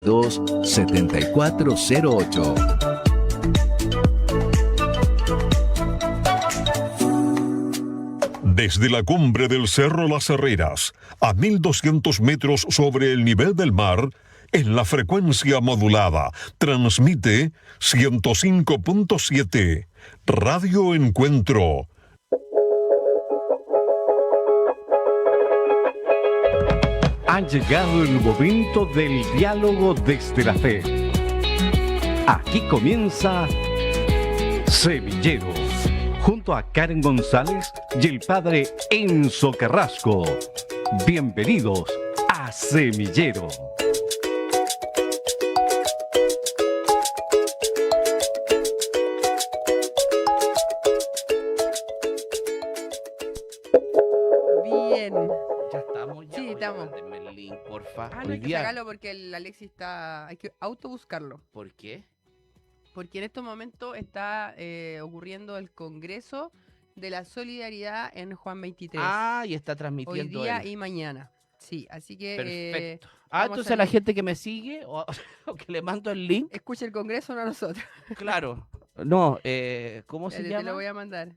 7408. Desde la cumbre del Cerro Las Herreras, a 1200 metros sobre el nivel del mar, en la frecuencia modulada, transmite 105.7 Radio Encuentro. Ha llegado el momento del diálogo desde la fe. Aquí comienza Semillero, junto a Karen González y el padre Enzo Carrasco. Bienvenidos a Semillero. Bien. Ya estamos, ya. Sí, Oye, estamos. mándenme el link, porfa. Ah, no Hoy hay que día- sacarlo porque el Alexis está... Hay que autobuscarlo. ¿Por qué? Porque en estos momentos está ocurriendo el Congreso de la Solidaridad en Juan 23. Ah, y está Hoy transmitiendo día él. y mañana. Sí, así que... Perfecto. vamos a Entonces a la hacer- gente que me sigue o que le mando el link, escucha el Congreso, no a nosotros. claro. No, ¿cómo se Espérate, te lo llama? voy a mandar.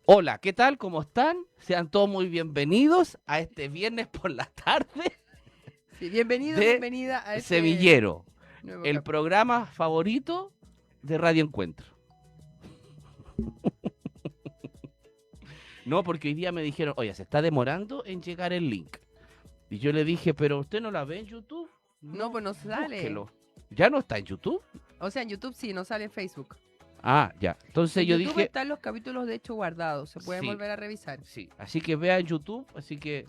Hola, ¿qué tal? ¿Cómo están? Sean todos muy bienvenidos a este viernes por la tarde, Sí, bienvenido, De bienvenida a este Semillero, nuevo el capítulo. programa favorito de Radio Encuentro. No, porque hoy día me dijeron, oye, se está demorando en llegar el link. Y yo le dije, pero ¿usted no la ve en YouTube? No, pues no sale. Búsquelo. ¿Ya no está en YouTube? O sea, en YouTube sí, no sale en Facebook. Ah, ya. Entonces En yo YouTube dije, están los capítulos de hecho guardados. Se pueden Sí. volver a revisar. sí, así que vea en YouTube, así que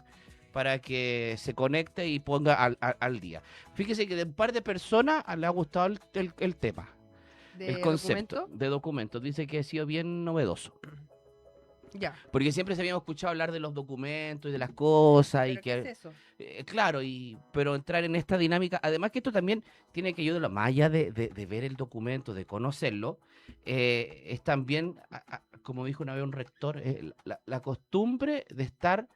para que se conecte y ponga al día. Fíjese que de un par de personas le ha gustado el tema, ¿De el concepto documento? de documentos. Dice que ha sido bien novedoso. Ya. Porque siempre se habíamos escuchado hablar de los documentos y de las cosas y ¿Pero qué que... es eso? Claro, pero entrar en esta dinámica, además que esto también tiene que ayudar, más allá de ver el documento, de conocerlo, es también, como dijo una vez un rector, la costumbre de estar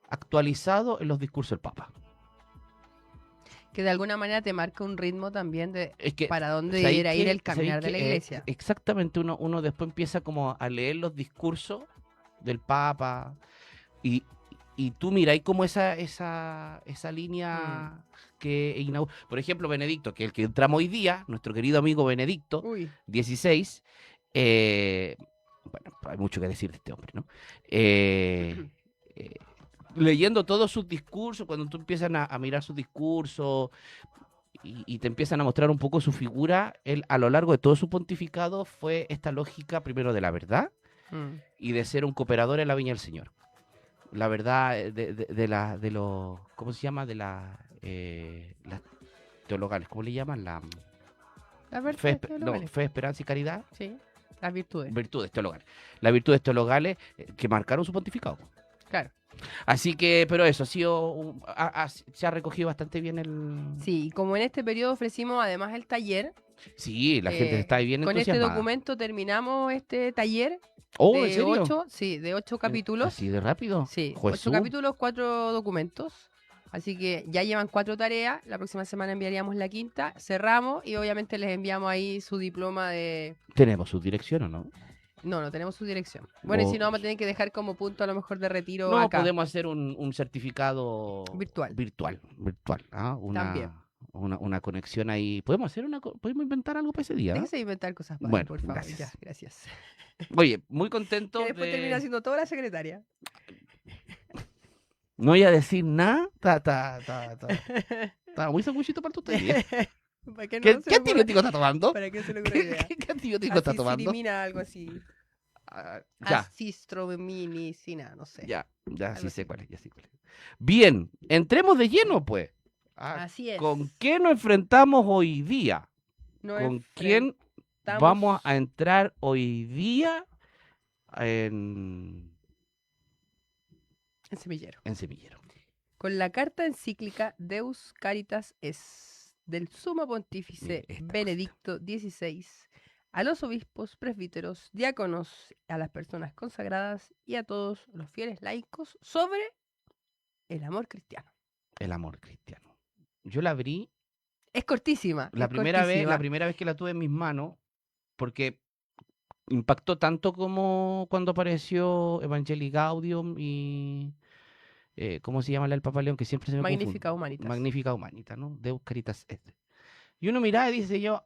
actualizado en los discursos del Papa. Que de alguna manera te marca un ritmo también de Es que, para dónde ¿sabéis debiera ir qué? el caminar de ¿Sabéis la qué? iglesia. Exactamente, uno después empieza como a leer los discursos del Papa y tú miráis como esa línea que inaugura. Por ejemplo, Benedicto, que es el que entramos hoy día, nuestro querido amigo Benedicto, Uy, 16, bueno, hay mucho que decir de este hombre, ¿no? Leyendo todos sus discursos, cuando tú empiezas a mirar sus discursos y te empiezan a mostrar un poco su figura, él a lo largo de todo su pontificado fue esta lógica primero de la verdad y de ser un cooperador en la viña del Señor. La verdad de los, ¿cómo se llama? De las teologales, ¿cómo le llaman? La las fe, virtudes no, teologales. fe, esperanza y caridad. Sí, las virtudes. Virtudes teologales. Las virtudes teologales que marcaron su pontificado. Claro. Así que, pero eso, ha sido, se ha recogido bastante bien el... Sí, y como en este periodo ofrecimos además el taller, Sí, la gente está bien con este entusiasmada. documento terminamos este taller Oh, ¿en de serio? 8, sí, de 8 capítulos. ¿Así de rápido? Sí, Jesús. 8 capítulos, 4 documentos. Así que ya llevan 4 tareas. La próxima semana enviaríamos la quinta. Cerramos y obviamente les enviamos ahí su diploma de... ¿Tenemos su dirección o no? No tenemos su dirección. Bueno, y si no, Oh. vamos a tener que dejar como punto a lo mejor de retiro No, acá. podemos hacer un certificado Virtual. Virtual. ¿Ah? También. Una conexión ahí. ¿Podemos inventar algo para ese día? Déjese de inventar cosas, padre, Bueno, por favor. gracias. Ya, gracias. Oye, muy contento Que después termina de... siendo toda la secretaria. No voy a decir nada. Está muy sanguchito para tu día. ¿Para qué no ¿Qué se le ocurre- antibiótico está tomando? ¿Para qué se le ocurre idea? ¿Qué antibiótico está tomando? Acitromina, algo así. Ya, Acistromicina, no sé. ya sí algo sé así. cuál es, ya sé cuál es. Bien, entremos de lleno, pues. Así es. ¿Con qué nos enfrentamos hoy día? Nos ¿Con quién enfrentamos- vamos a entrar hoy día en En semillero. Semillero? Con la carta encíclica Deus Caritas Es del Sumo Mira, Pontífice esta Benedicto XVI a los obispos, presbíteros, diáconos, a las personas consagradas y a todos los fieles laicos sobre el amor cristiano. El amor cristiano. yo la abrí Es cortísima. la es primera cortísima. vez que la tuve en mis manos, porque impactó tanto como cuando apareció Evangelii Gaudium y ¿cómo se llama la del Papa León? Que siempre se me confunde. Magnífica Humanitas. Magnífica Humanitas, ¿no? Deus Caritas Est. Y uno miraba y dice yo,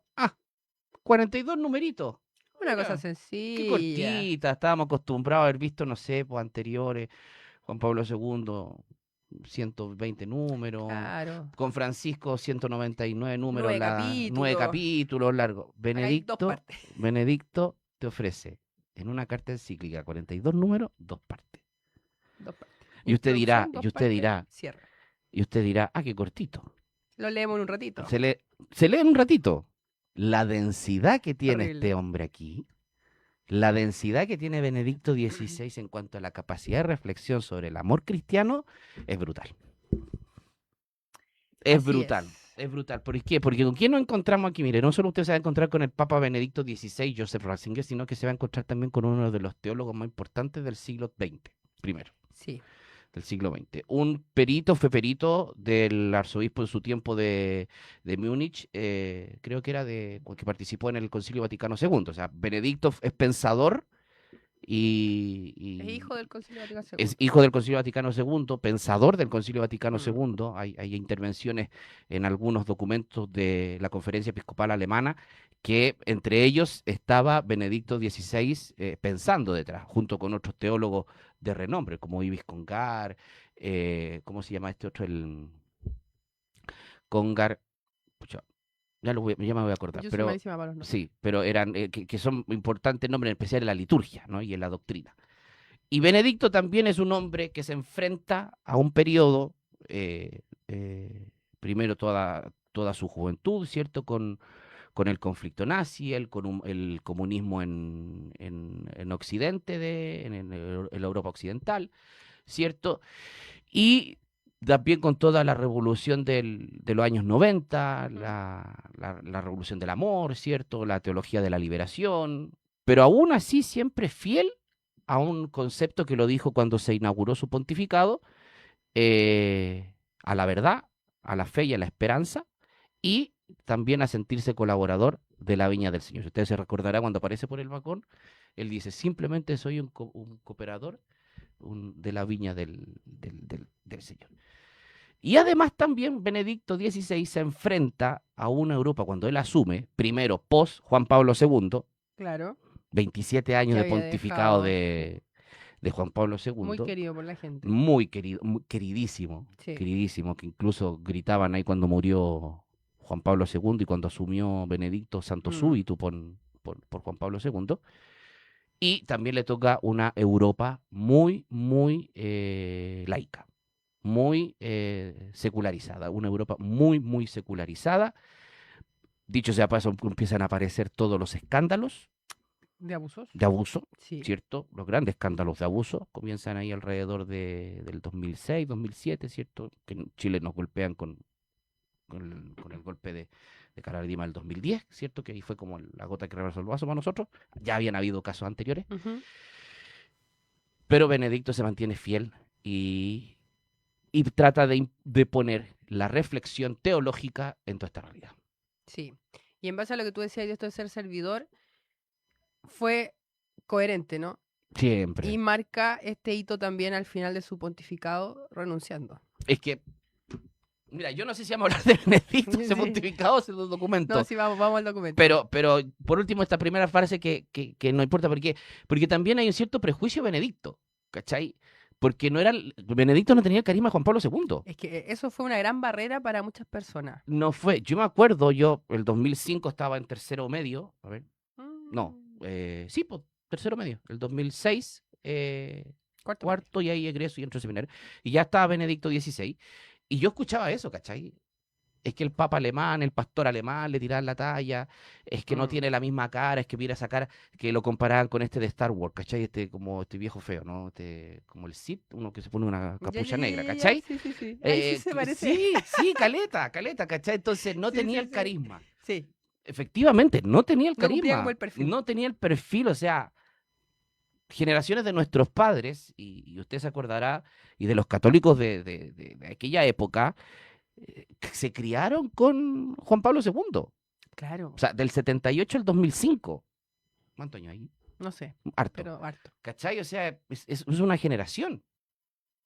42 numeritos. Una cosa Qué sencilla. cortita, estábamos acostumbrados a haber visto, no sé, pues anteriores, Juan Pablo II, 120 números, Claro. con Francisco 199 números, 9 9 capítulos largos. Acá hay 2 partes. Benedicto te ofrece en una carta encíclica 42 números, 2 partes. 2 partes. Y usted dirá, Introducción, 2 partes, cierre. y usted dirá, qué cortito. Lo leemos en un ratito. Se lee en un ratito. La densidad que tiene Horrible. este hombre aquí, la densidad que tiene Benedicto XVI en cuanto a la capacidad de reflexión sobre el amor cristiano, es brutal. Es Así brutal. Es brutal. ¿Por qué? Porque ¿con quién nos encontramos aquí? Mire, no solo usted se va a encontrar con el Papa Benedicto XVI, Joseph Ratzinger, sino que se va a encontrar también con uno de los teólogos más importantes del siglo XX, primero. Sí. Del siglo XX. Fue perito del arzobispo en su tiempo de Múnich, creo que era que participó en el Concilio Vaticano II. O sea, Benedicto es pensador Es hijo del Concilio Vaticano II. es hijo del Concilio Vaticano II, pensador del Concilio Vaticano Mm. II. Hay intervenciones en algunos documentos de la Conferencia Episcopal Alemana que entre ellos estaba Benedicto XVI pensando detrás, junto con otros teólogos de renombre, como Ibis Congar, ¿cómo se llama este otro? El Congar, pucha, ya me voy a acordar, Yo soy pero malísima para los nombres. sí, pero eran que son importantes nombres, en especial en la liturgia, ¿no? Y en la doctrina. Y Benedicto también es un hombre que se enfrenta a un periodo, primero toda su juventud, ¿cierto? Con el conflicto nazi, el comunismo en Occidente, en la Europa occidental, ¿cierto? Y también con toda la revolución de los años 90, la revolución del amor, ¿cierto? La teología de la liberación, pero aún así siempre fiel a un concepto que lo dijo cuando se inauguró su pontificado, a la verdad, a la fe y a la esperanza, y también a sentirse colaborador de la viña del Señor. Si usted se recordará cuando aparece por el balcón, él dice, simplemente soy un cooperador de la viña del Señor. Y además también Benedicto XVI se enfrenta a una Europa cuando él asume, primero post Juan Pablo II, Claro. 27 años Que de había pontificado dejado. de Juan Pablo II. Muy querido por la gente. Muy querido, queridísimo, Sí. queridísimo, que incluso gritaban ahí cuando murió Juan Pablo II y cuando asumió Benedicto Santo Súbito por Juan Pablo II. Y también le toca una Europa muy, muy laica, muy secularizada, una Europa muy, muy secularizada. Dicho sea paso, empiezan a aparecer todos los escándalos ¿De abusos? de abuso, Sí. ¿cierto? Los grandes escándalos de abuso comienzan ahí alrededor del 2006, 2007, ¿cierto? Que en Chile nos golpean con el golpe de Carabedima del 2010, ¿cierto? Que ahí fue como la gota que rebalsó el vaso para nosotros. Ya habían habido casos anteriores, Ujú. pero Benedicto se mantiene fiel y trata de poner la reflexión teológica en toda esta realidad. Sí. Y en base a lo que tú decías de esto de ser servidor, fue coherente, ¿no? Siempre. Y marca este hito también al final de su pontificado, renunciando. Es que, mira, yo no sé si vamos a hablar de Benedicto, ese Sí. pontificado, ese documento. No, sí, vamos al documento. Pero por último, esta primera frase que no importa, porque también hay un cierto prejuicio de Benedicto, ¿cachai? Porque Benedicto no tenía el carisma de Juan Pablo II. Es que eso fue una gran barrera para muchas personas. No fue, yo me acuerdo, el 2005 estaba en tercero medio, a ver, no, sí, pues, tercero medio, el 2006, cuarto y ahí egreso y entro al seminario, y ya estaba Benedicto XVI, y yo escuchaba eso, ¿cachai? Es que el papa alemán, el pastor alemán le tiraban la talla, es que no tiene la misma cara, es que mira esa cara, que lo comparaban con este de Star Wars, ¿cachai? Como este viejo feo, ¿no? Como el Sith, uno que se pone una capucha negra, ¿cachai? Sí, sí, sí. Ahí sí se parece. Sí, caleta, ¿cachai? Entonces no Sí, tenía sí, el sí. carisma. Sí. Efectivamente, no tenía el No cumplía carisma. como el perfil. No tenía el perfil, o sea, generaciones de nuestros padres, y usted se acordará, y de los católicos de aquella época, se criaron con Juan Pablo II. Claro, O sea, del 78 al 2005. ¿Cuántos años hay? no sé, Harto. pero harto. ¿Cachai? O sea, es una generación.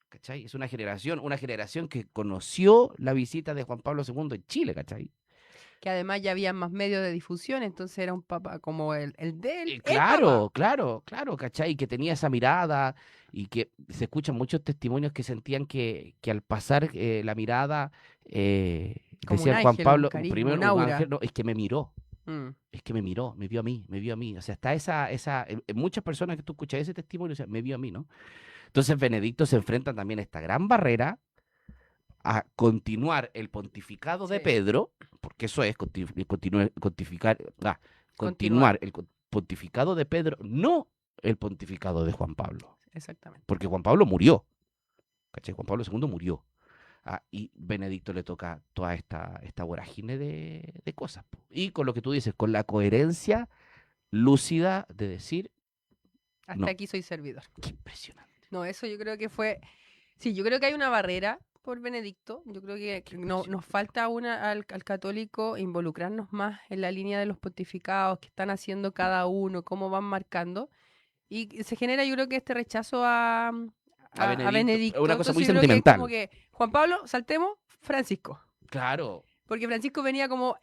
¿Cachai? Es una generación que conoció la visita de Juan Pablo II en Chile, ¿cachai? Que además ya había más medios de difusión, entonces era un papa como el de él. el Claro, papa. claro, ¿cachai? Que tenía esa mirada y que se escuchan muchos testimonios que sentían que al pasar la mirada, Como un decía Juan ángel, un Pablo, carisma, primero un un aura. ángel, no, es que me miró. Mm, Es que me miró, me vio a mí, me vio a mí. O sea, está en muchas personas que tú escuchas ese testimonio, o sea, me vio a mí, ¿no? Entonces Benedicto se enfrenta también a esta gran barrera a continuar el pontificado de Sí. Pedro, porque eso es continuar el pontificado de Pedro, no el pontificado de Juan Pablo, exactamente. porque Juan Pablo murió, ¿cachai? Juan Pablo II murió. Y Benedicto le toca toda esta vorágine de cosas. Po. Y con lo que tú dices, con la coherencia lúcida de decir, Hasta no. aquí soy servidor. Qué impresionante. No, eso yo creo que fue... Sí, yo creo que hay una barrera por Benedicto. Yo creo que nos falta al católico involucrarnos más en la línea de los pontificados, que están haciendo cada uno, cómo van marcando. Y se genera, yo creo que este rechazo a Benedicto. Es una cosa muy Entonces, yo creo que es sentimental. como que, Juan Pablo, saltemos, Francisco. Claro. Porque Francisco venía como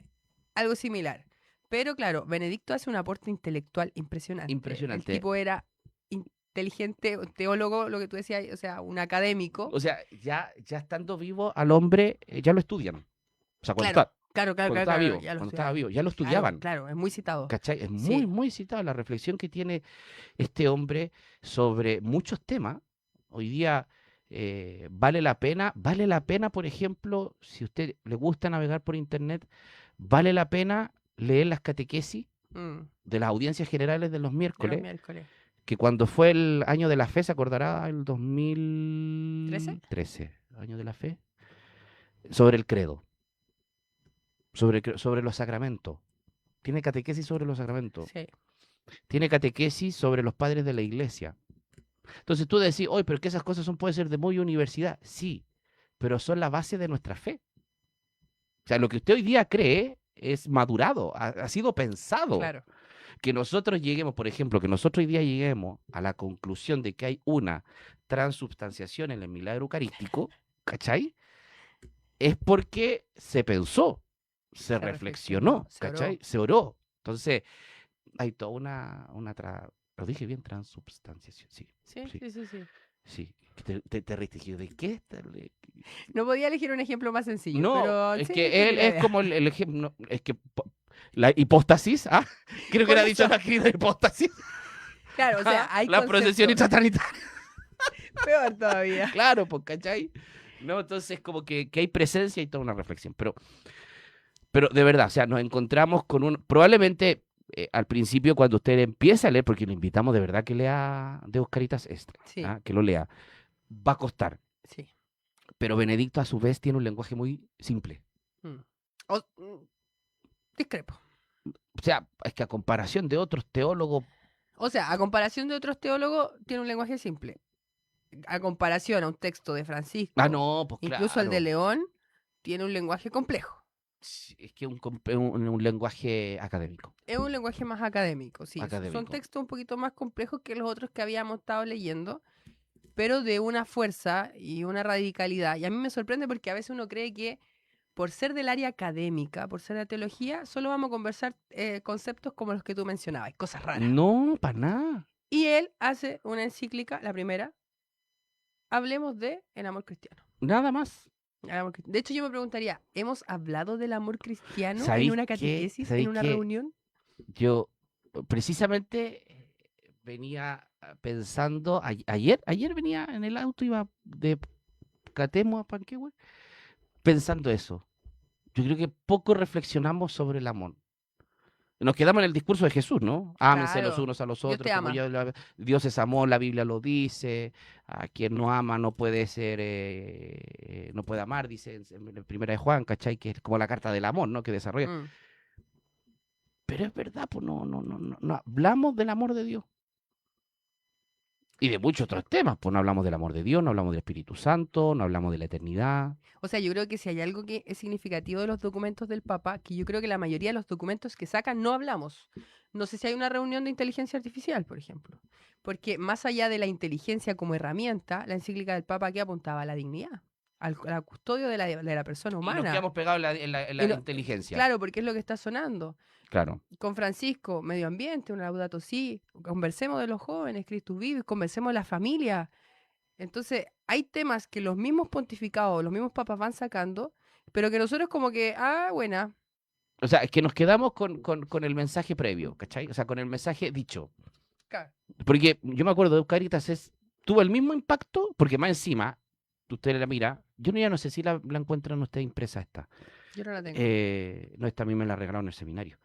algo similar. Pero claro, Benedicto hace un aporte intelectual impresionante. Impresionante. El tipo era inteligente, un teólogo, lo que tú decías, o sea, un académico. O sea, ya estando vivo al hombre, ya lo estudian. O sea, cuando Claro, estaba vivo, ya lo cuando estaba estudiaban. vivo, ya lo estudiaban. Claro, es muy citado. ¿Cachai? Es Sí. muy, muy citado la reflexión que tiene este hombre sobre muchos temas. Hoy día vale la pena, por ejemplo, si a usted le gusta navegar por internet, vale la pena leer las catequesis de las audiencias generales de los De miércoles, los miércoles. que cuando fue el año de la fe, se acordará, el 2013, año de la fe, sobre el credo, sobre los sacramentos. Tiene catequesis sobre los sacramentos. Sí. Tiene catequesis sobre los padres de la iglesia. Entonces tú decís, oye, pero que esas cosas pueden ser de muy universidad. Sí, pero son la base de nuestra fe. O sea, lo que usted hoy día cree es madurado, ha sido pensado. Claro. Que nosotros lleguemos, por ejemplo, que nosotros hoy día lleguemos a la conclusión de que hay una transubstanciación en el milagro eucarístico, ¿cachai? Es porque se pensó, se reflexionó, se oró. ¿cachai? Se oró. Entonces, hay toda lo dije bien, transubstanciación, sí. Sí. Sí, te restringió. ¿De qué? No podía elegir un ejemplo más sencillo. No, pero es sí, que tengo él la es idea. como el ejemplo. Es que la hipóstasis, creo que Por era dicho eso. la querida hipóstasis. Claro, o sea, hay La procesión conceptos. intrasanitaria. Peor todavía. Claro, pues, ¿cachai? No, entonces como que hay presencia y toda una reflexión. Pero de verdad, o sea, nos encontramos con probablemente al principio cuando usted empieza a leer, porque lo invitamos de verdad que lea de Oscaritas Extra, Sí. que lo lea, va a costar. Sí. Pero Benedicto a su vez tiene un lenguaje muy simple. Discrepo. O sea, es que a comparación de otros teólogos, O sea, a comparación de otros teólogos, tiene un lenguaje simple. A comparación a un texto de Francisco, no, pues incluso el de claro. León, tiene un lenguaje complejo. Sí, es que un lenguaje académico. Es un lenguaje más académico, sí. Son Académico. textos un poquito más complejos que los otros que habíamos estado leyendo, pero de una fuerza y una radicalidad. Y a mí me sorprende porque a veces uno cree que por ser del área académica, por ser de teología, solo vamos a conversar conceptos como los que tú mencionabas, cosas raras. No, para nada. Y él hace una encíclica, la primera, hablemos de el amor cristiano. Nada más. De hecho, yo me preguntaría, ¿hemos hablado del amor cristiano ¿Sabéis en una qué? catequesis, ¿Sabéis en una qué? reunión? Yo precisamente venía pensando, ayer venía en el auto, iba de Catemo a Panquehue, pensando eso. Yo creo que poco reflexionamos sobre el amor. Nos quedamos en el discurso de Jesús, ¿no? Ámense los Claro. unos a los Dios otros. te ama. Dios es amor, la Biblia lo dice. A quien no ama no puede ser, no puede amar, dice en Primera de Juan, ¿cachai? Que es como la carta del amor, ¿no? Que desarrolla. Mm. Pero es verdad, pues no hablamos del amor de Dios. Y de muchos otros temas, pues no hablamos del amor de Dios, no hablamos del Espíritu Santo, no hablamos de la eternidad. O sea, yo creo que si hay algo que es significativo de los documentos del Papa, que yo creo que la mayoría de los documentos que sacan no hablamos. No sé si hay una reunión de inteligencia artificial, por ejemplo. Porque más allá de la inteligencia como herramienta, la encíclica del Papa que apuntaba a la dignidad, a la custodio de la persona Y nos humana. quedamos pegados en la Y no- inteligencia. Claro, porque es lo que está sonando. Claro. Con Francisco, medio ambiente, un Laudato Si, conversemos de los jóvenes, Christus Vive, conversemos de la familia. Entonces, hay temas que los mismos pontificados, los mismos papas van sacando, pero que nosotros como que, buena. O sea, es que nos quedamos con el mensaje previo, ¿cachai? O sea, con el mensaje dicho. Claro. Porque yo me acuerdo de Caritas tuvo el mismo impacto, porque más encima, usted la mira, yo ya no sé si la encuentran ustedes impresa esta. Yo no la tengo. No, esta a mí me la regalaron en el seminario.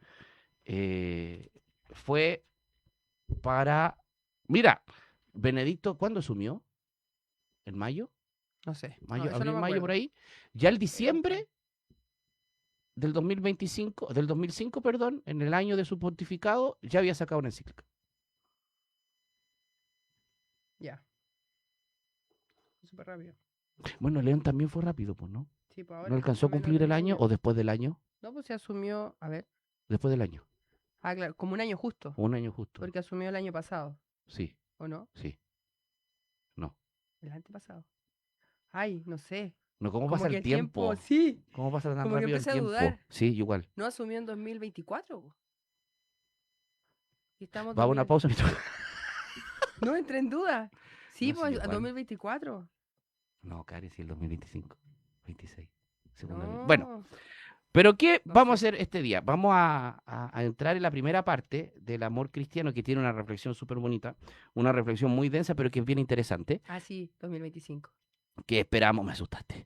Fue para... Mira, Benedicto, ¿cuándo asumió? ¿En mayo? No sé. Mayo, eso no abril, me mayo, acuerdo. por ahí. Ya el diciembre del 2005, perdón, en el año de su pontificado, ya había sacado una encíclica. Ya. Súper rápido. Bueno, León también fue rápido, pues, ¿no? Sí, pues ahora ¿No alcanzó a más o menos cumplir el año asumió. o después del año? No, pues se asumió, a ver. Después del año. Claro, como un año justo. Un año justo. Porque asumió el año pasado, Sí, ¿o no? sí. No. El antepasado. Ay, no sé. No, ¿cómo Como pasa que el tiempo? sí. ¿Cómo pasa tan Como que rápido el empecé a tiempo? dudar. Sí, igual. No asumió en 2024. po. Y estamos Va a una 2000 pausa. No entré en duda. Sí, No, sí, pues, igual. 2024. No, Cari, sí, el 2025. 26. Segundo año. No. Bueno, pero ¿qué No vamos sé. a hacer este día? Vamos a entrar en la primera parte del amor cristiano, que tiene una reflexión súper bonita, una reflexión muy densa, pero que es bien interesante, Sí, 2025. que esperamos, me asustaste,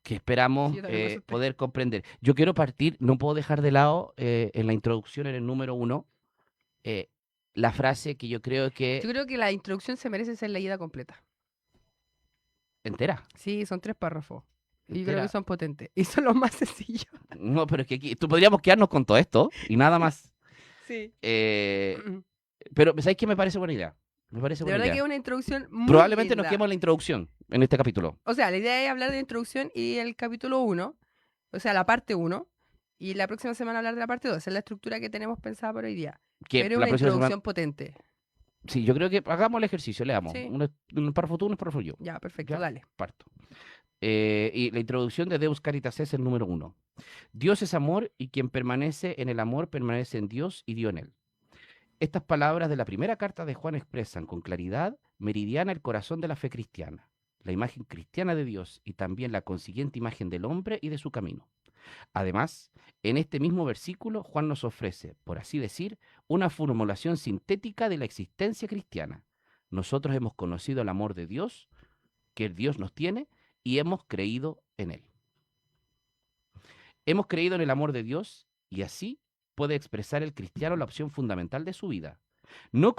que esperamos Sí, yo también me asusté. poder comprender. Yo quiero partir, no puedo dejar de lado en la introducción, en el número 1, la frase que yo creo que Yo creo que la introducción se merece ser leída completa. entera. Sí, son 3 párrafos. Y yo creo Entera. que son potentes. Y son los más sencillos. No, pero es que aquí, tú podríamos quedarnos con todo esto y nada más. Sí. Pero ¿sabes qué me parece buena idea? Me parece De buena verdad idea. que es una introducción muy Probablemente nos linda. quedemos en la introducción en este capítulo. O sea, la idea es hablar de la introducción y el capítulo 1, o sea, la parte 1, y la próxima semana hablar de la parte 2. Esa es la estructura que tenemos pensada por hoy día. Que Pero la una próxima introducción semana. potente. Sí, yo creo que hagamos el ejercicio, leamos. Sí. Un párrafo tú, un párrafo yo. Ya, perfecto, Ya. dale. Parto. Y la introducción de Deus Caritas es el número 1. Dios es amor y quien permanece en el amor permanece en Dios y Dios en él. Estas palabras de la primera carta de Juan expresan con claridad meridiana el corazón de la fe cristiana, la imagen cristiana de Dios y también la consiguiente imagen del hombre y de su camino. Además, en este mismo versículo, Juan nos ofrece, por así decir, una formulación sintética de la existencia cristiana. Nosotros hemos conocido el amor de Dios, que Dios nos tiene, y hemos creído en él. Hemos creído en el amor de Dios y así puede expresar el cristiano la opción fundamental de su vida. No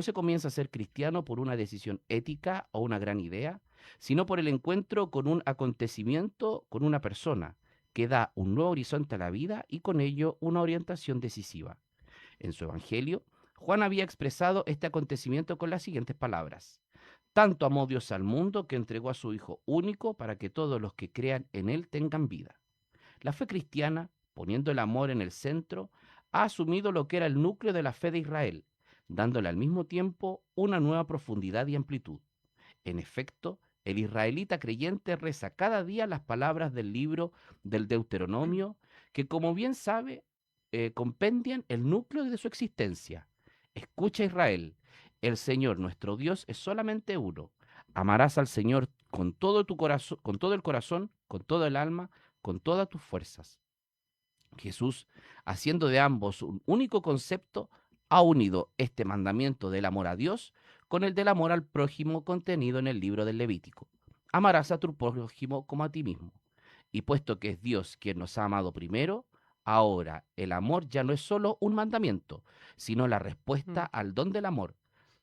se comienza a ser cristiano por una decisión ética o una gran idea, sino por el encuentro con un acontecimiento, con una persona, que da un nuevo horizonte a la vida y con ello una orientación decisiva. En su evangelio, Juan había expresado este acontecimiento con las siguientes palabras: tanto amó Dios al mundo que entregó a su Hijo único para que todos los que crean en él tengan vida. La fe cristiana, poniendo el amor en el centro, ha asumido lo que era el núcleo de la fe de Israel, dándole al mismo tiempo una nueva profundidad y amplitud. En efecto, el israelita creyente reza cada día las palabras del libro del Deuteronomio, que como bien sabe, compendian el núcleo de su existencia. Escucha, Israel, el Señor nuestro Dios es solamente uno. Amarás al Señor con todo tu corazón, con todo el corazón, con todo el alma, con todas tus fuerzas. Jesús, haciendo de ambos un único concepto, ha unido este mandamiento del amor a Dios con el del amor al prójimo contenido en el libro del Levítico. Amarás a tu prójimo como a ti mismo. Y puesto que es Dios quien nos ha amado primero, ahora el amor ya no es solo un mandamiento, sino la respuesta al don del amor,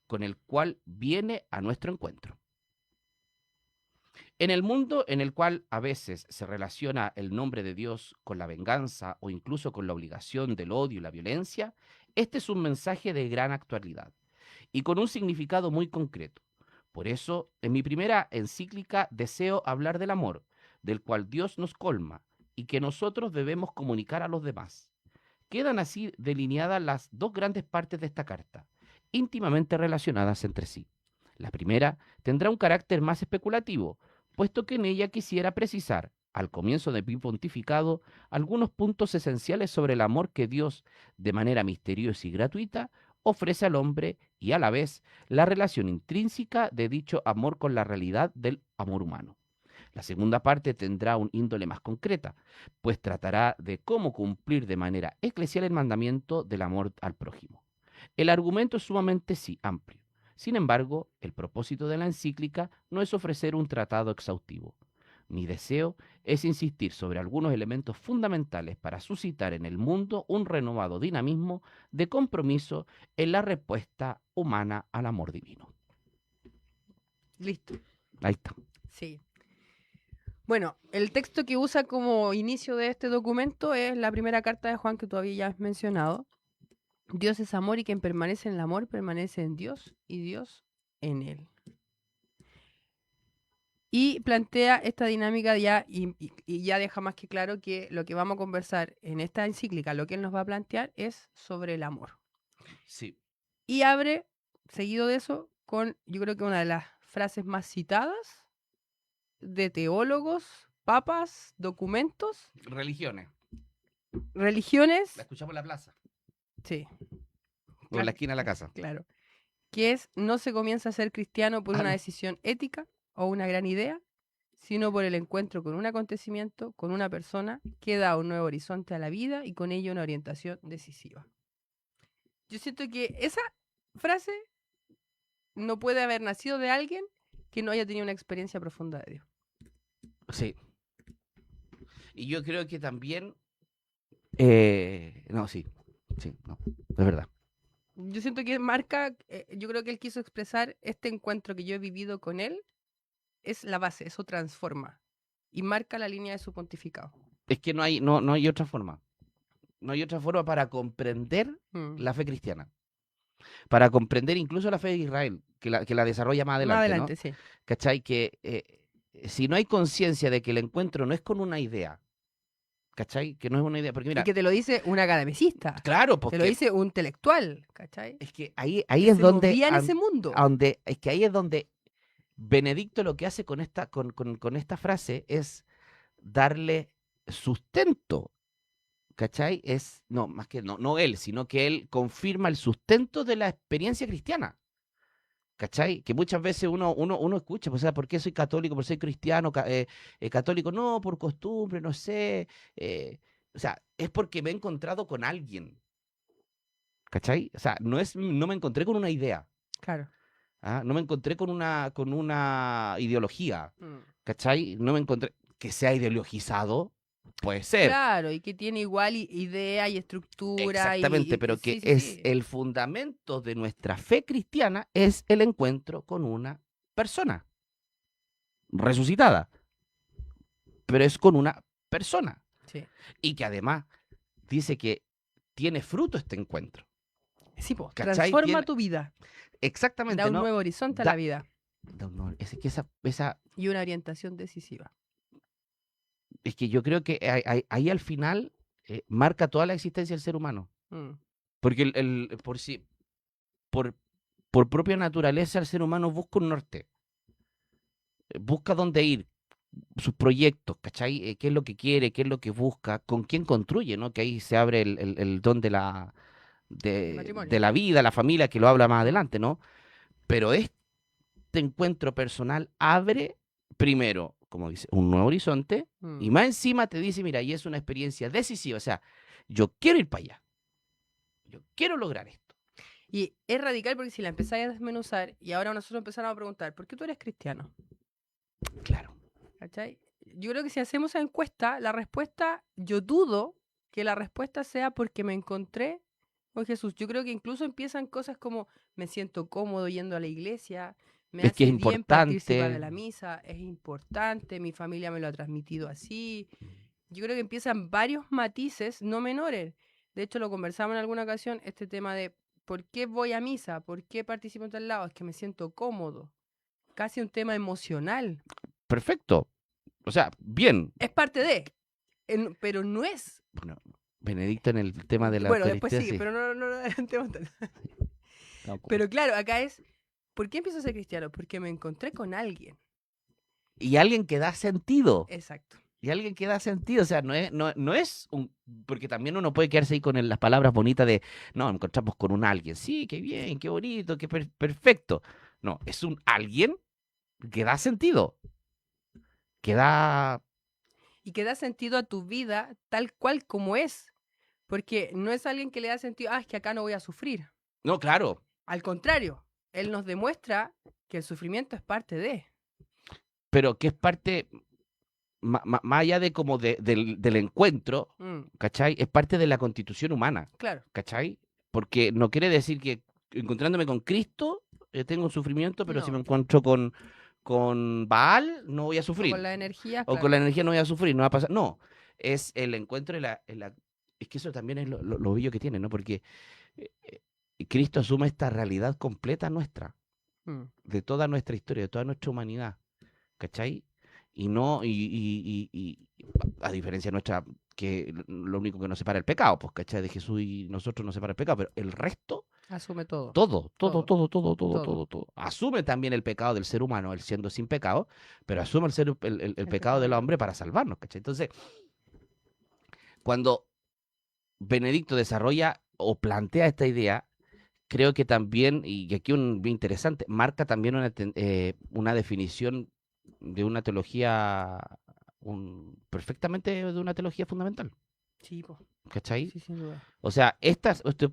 con el cual viene a nuestro encuentro. En el mundo en el cual a veces se relaciona el nombre de Dios con la venganza o incluso con la obligación del odio y la violencia, este es un mensaje de gran actualidad. y con un significado muy concreto. Por eso, en mi primera encíclica deseo hablar del amor, del cual Dios nos colma y que nosotros debemos comunicar a los demás. Quedan así delineadas las dos grandes partes de esta carta, íntimamente relacionadas entre sí. La primera tendrá un carácter más especulativo, puesto que en ella quisiera precisar, al comienzo de mi pontificado, algunos puntos esenciales sobre el amor que Dios, de manera misteriosa y gratuita, ofrece al hombre y a la vez la relación intrínseca de dicho amor con la realidad del amor humano. La segunda parte tendrá un índole más concreta, pues tratará de cómo cumplir de manera eclesial el mandamiento del amor al prójimo. El argumento es sumamente amplio. Sin embargo, el propósito de la encíclica no es ofrecer un tratado exhaustivo. Mi deseo es insistir sobre algunos elementos fundamentales para suscitar en el mundo un renovado dinamismo de compromiso en la respuesta humana al amor divino. Listo. Ahí está. Sí. Bueno, el texto que usa como inicio de este documento es la primera carta de Juan que todavía ya has mencionado. Dios es amor y quien permanece en el amor permanece en Dios y Dios en él. Y plantea esta dinámica ya y ya deja más que claro que lo que vamos a conversar en esta encíclica, lo que él nos va a plantear es sobre el amor. Sí. Y abre, seguido de eso, con yo creo que una de las frases más citadas de teólogos, papas, documentos, Religiones. religiones, La escuchamos en la plaza. sí, O en la esquina de la casa. claro, que es no se comienza a ser cristiano por una no. decisión ética o una gran idea, sino por el encuentro con un acontecimiento, con una persona que da un nuevo horizonte a la vida y con ello una orientación decisiva. Yo siento que esa frase no puede haber nacido de alguien que no haya tenido una experiencia profunda de Dios. Sí. Y yo creo que también... no, sí. Sí, no. Es verdad. Yo siento que marca, yo creo que él quiso expresar este encuentro que yo he vivido con él, es la base, eso transforma y marca la línea de su pontificado. Es que no hay otra forma. No hay otra forma para comprender Mm. la fe cristiana. Para comprender incluso la fe de Israel, que la desarrolla más adelante, Más adelante, ¿no? sí. ¿Cachai? Que si no hay conciencia de que el encuentro no es con una idea, ¿cachai? Que no es una idea. Porque mira, Y que te lo dice un academicista, claro, te porque lo dice un intelectual, ¿cachai? es que ahí Que es se donde, movía en ese mundo. es que ahí es donde Benedicto lo que hace con esta frase es darle sustento, ¿cachai? No él, sino que él confirma el sustento de la experiencia cristiana, ¿cachai? Que muchas veces uno escucha, pues, o sea, ¿por qué soy católico? ¿Por qué soy cristiano? Católico, no, por costumbre, no sé. O sea, es porque me he encontrado con alguien, ¿cachai? O sea, no me encontré con una idea. Claro. ¿Ah? No me encontré con una ideología, Mm. ¿cachai? No me encontré que sea ideologizado, puede ser. Claro, y que tiene igual idea y estructura. Exactamente, pero que es el fundamento de nuestra fe cristiana es el encuentro con una persona resucitada, pero es con una persona Sí. y que además dice que tiene fruto este encuentro. Sí, po, ¿Cachai? transforma tu vida, Exactamente, da un ¿no? nuevo horizonte a Da- la vida Es que esa y una orientación decisiva. es que yo creo que ahí al final marca toda la existencia del ser humano. Mm. Porque por propia naturaleza el ser humano busca un norte. Busca dónde ir, sus proyectos, ¿cachai? ¿Qué es lo que quiere? ¿Qué es lo que busca? ¿Con quién construye? ¿No? Que ahí se abre el don de matrimonio. de la vida, la familia, que lo habla más adelante, ¿no? Pero este encuentro personal abre, primero, como dice, un nuevo horizonte, y Mm. más encima te dice, mira, y es una experiencia decisiva, o sea, yo quiero ir para allá, yo quiero lograr esto. Y es radical porque si la empezáis a desmenuzar y ahora nosotros empezamos a preguntar, ¿por qué tú eres cristiano? Claro. ¿Cachai? Yo creo que si hacemos esa encuesta, la respuesta, yo dudo que la respuesta sea porque me encontré con Jesús. Yo creo que incluso empiezan cosas como me siento cómodo yendo a la iglesia, me Es que hace es bien participar de importante. la misa, es importante, mi familia me lo ha transmitido así. Yo creo que empiezan varios matices no menores. De hecho, lo conversamos en alguna ocasión, este tema de ¿por qué voy a misa? ¿Por qué participo en tal lado? Es que me siento cómodo. Casi un tema emocional. Perfecto. O sea, bien. Es parte de, pero no es. Bueno, Benedicto en el tema de la Bueno, después Eucaristía, sí, sí. pero no adelantemos tanto. No, Pero claro, acá es, ¿por qué empiezo a ser cristiano? Porque me encontré con alguien. y alguien que da sentido. Exacto. Y alguien que da sentido. O sea, no es un. Porque también uno puede quedarse ahí con las palabras bonitas de. No, encontramos con un alguien. Sí, qué bien, qué bonito, qué perfecto. No, es un alguien que da sentido. Que da. Y que da sentido a tu vida tal cual como es. Porque no es alguien que le da sentido, es que acá no voy a sufrir. No, claro. Al contrario, él nos demuestra que el sufrimiento es parte de. Pero que es parte. Más allá de como del encuentro, ¿cachai? Es parte de la constitución humana, Claro. ¿cachai? Porque no quiere decir que encontrándome con Cristo tengo un sufrimiento, pero si No. me encuentro con Baal no voy a O sufrir. con la energía, O claro. con la energía no voy a sufrir, no va a pasar. No, es el encuentro es que eso también es lo bello que tiene, ¿no? Porque eh, eh, Cristo asume esta realidad completa nuestra, Mm. de toda nuestra historia, de toda nuestra humanidad, ¿cachai? Y no, a diferencia nuestra, que lo único que nos separa el pecado, pues, ¿cachai? De Jesús y nosotros nos separa el pecado, pero el resto, Asume todo. todo. Todo. Asume también el pecado del ser humano, él siendo sin pecado, pero asume el pecado del hombre para salvarnos, ¿cachai? Entonces, cuando Benedicto desarrolla o plantea esta idea, creo que también, y aquí un bien interesante, marca también una definición de una teología, perfectamente de una teología fundamental, Sí, po. ¿cachai? Sí, sin duda. O sea,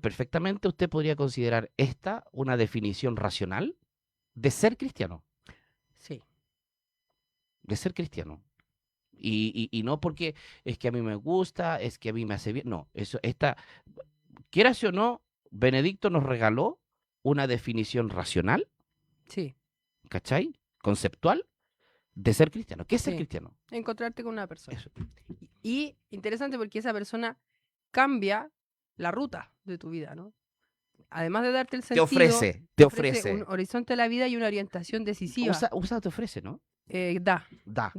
perfectamente usted podría considerar esta una definición racional de ser cristiano, Sí. de ser cristiano. Y no porque es que a mí me gusta, es que a mí me hace bien, no, quieras o no, Benedicto nos regaló una definición racional, Sí. ¿cachai? Conceptual de ser cristiano. ¿Qué es ser Sí. cristiano? Encontrarte con una persona. Eso. Y interesante porque esa persona cambia la ruta de tu vida, ¿no? Además de darte el Te sentido, ofrece. un horizonte a la vida y una orientación decisiva. Usa te ofrece, ¿no? Da, Da.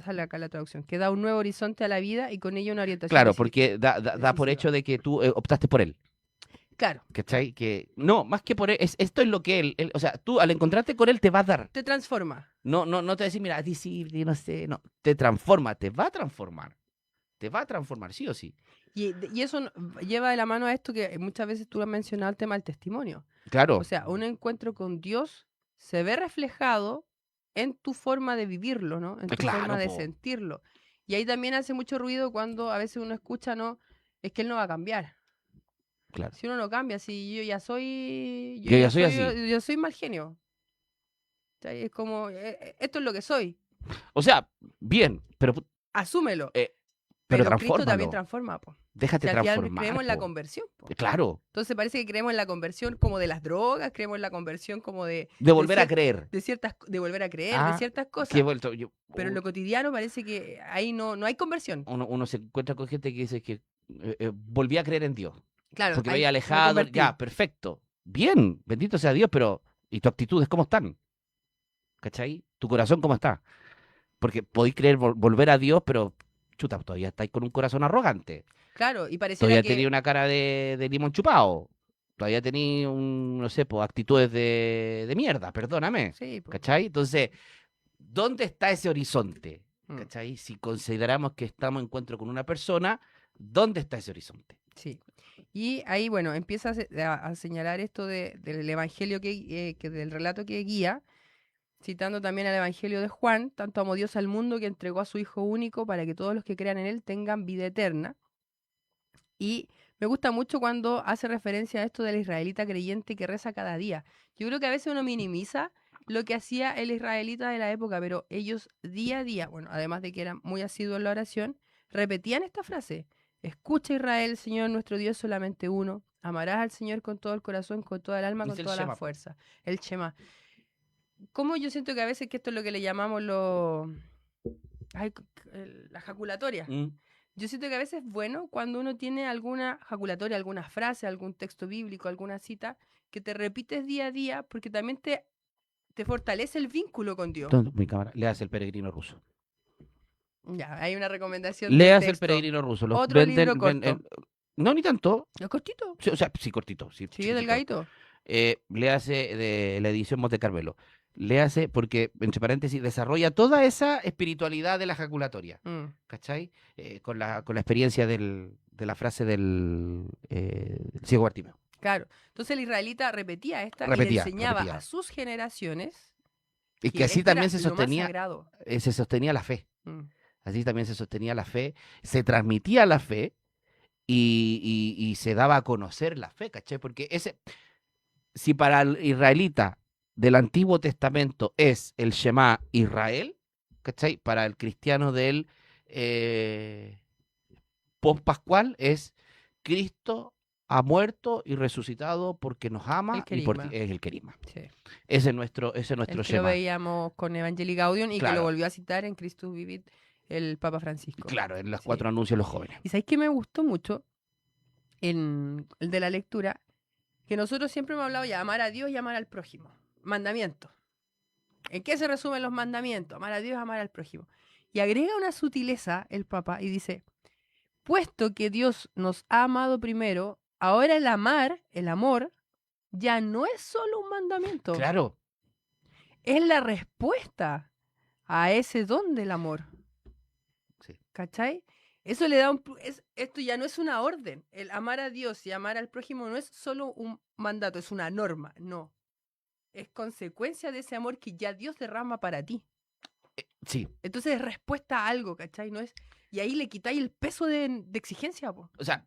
sale acá la traducción, que da un nuevo horizonte a la vida y con ello una orientación Claro, decisiva. porque da por decisiva. hecho de que tú optaste por él. Claro, ¿Cachai? Que, no, más que por él, esto es lo que él, o sea, tú al encontrarte con él te va a dar. te transforma. No te va a decir, mira, a ti sí, no sé, no. Te transforma, te va a transformar. Te va a transformar, sí o sí. Y eso lleva de la mano a esto que muchas veces tú has mencionado, el tema del testimonio. Claro. O sea, un encuentro con Dios se ve reflejado en tu forma de vivirlo, ¿no? En tu Claro, forma de po. sentirlo. Y ahí también hace mucho ruido cuando a veces uno escucha, ¿no? Es que él no va a cambiar. Claro. Si uno no cambia, si yo ya soy... Yo ya soy así. Yo soy mal genio. O sea, es como, esto es lo que soy. O sea, bien, pero Asúmelo. pero Pero Cristo transfórmalo. también transforma, po. Déjate Si al final transformar. creemos en la po. conversión, po. Claro, Entonces parece que creemos en la conversión como de las drogas, creemos en la conversión como de de volver a cier- creer. de volver a creer, Ah, de ciertas cosas. Que he vuelto, Pero en lo cotidiano parece que ahí no hay conversión. uno se encuentra con gente que dice que volví a creer en Dios. Claro, Porque me ahí había me alejado. convertí. Ya, perfecto. Bien, bendito sea Dios, pero ¿y tus actitudes cómo están? ¿Cachai? ¿Tu corazón cómo está? Porque podéis creer volver a Dios, pero chuta, todavía estáis con un corazón arrogante. Claro, y pareciera Todavía que tenía una cara de limón chupado. Todavía tenía no sé, pues, actitudes de mierda, perdóname. sí, po. ¿Cachai? Entonces, ¿dónde está ese horizonte? Mm, ¿Cachai? Si consideramos que estamos en encuentro con una persona, ¿dónde está ese horizonte? sí. Y ahí, bueno, empieza a señalar esto del evangelio que del relato que guía, citando también al evangelio de Juan, tanto amó Dios al mundo que entregó a su Hijo único para que todos los que crean en él tengan vida eterna. Y me gusta mucho cuando hace referencia a esto del israelita creyente que reza cada día. Yo creo que a veces uno minimiza lo que hacía el israelita de la época, pero ellos día a día, bueno, además de que eran muy asiduos en la oración, repetían esta frase: escucha Israel, Señor nuestro Dios solamente uno, amarás al Señor con todo el corazón, con toda el alma, con Dice el toda la Shema, po. fuerza. El Shema. ¿Cómo yo siento que a veces que esto es lo que le llamamos la jaculatoria? ¿Mm? yo siento que a veces es bueno cuando uno tiene alguna jaculatoria, alguna frase, algún texto bíblico, alguna cita, que te repites día a día, porque también te fortalece el vínculo con Dios. ¿Dónde? Mi cámara. Leas El peregrino ruso. Ya, hay una recomendación de Leas El texto. peregrino ruso. Los Otro libro corto. no, ni tanto. ¿Es cortito? Sí, o sea, sí, cortito. Sí, Sí, chiquitito. delgadito. Léase de la edición Monte Carmelo. Léase porque, entre paréntesis, desarrolla toda esa espiritualidad de la jaculatoria. ¿Cachai? Con la experiencia de la frase del ciego Bartimeo. Claro. Entonces el israelita repetía esta y Repetía, le enseñaba repetía. a sus generaciones Y que así esto también era se lo más sostenía, sagrado. se sostenía la fe. Mm. Así también se sostenía la fe, se transmitía la fe y se daba a conocer la fe, ¿cachai? Porque si para el israelita del Antiguo Testamento es el Shema Israel, ¿cachai? Para el cristiano del post-pascual es Cristo ha muerto y resucitado porque nos ama El y por querigma. es el querigma. Sí. Ese es nuestro El que lo Shema. veíamos con Evangelii Gaudium y que Claro. lo volvió a citar en Christus Vivit el Papa Francisco. Claro, en los Sí. 4 anuncios de los jóvenes. Y sabéis que me gustó mucho en el de la lectura, que nosotros siempre hemos hablado ya amar a Dios y amar al prójimo. Mandamientos. ¿En qué se resumen los mandamientos? Amar a Dios y amar al prójimo. Y agrega una sutileza el Papa y dice, puesto que Dios nos ha amado primero, ahora el amor, ya no es solo un mandamiento. Claro. Es la respuesta a ese don del amor. Sí. ¿Cachai? Eso le da esto ya no es una orden. El amar a Dios y amar al prójimo no es solo un mandato, es una norma, no. Es consecuencia de ese amor que ya Dios derrama para ti. Sí. Entonces es respuesta a algo, ¿cachai? No es, y ahí le quitáis el peso de exigencia, po. O sea,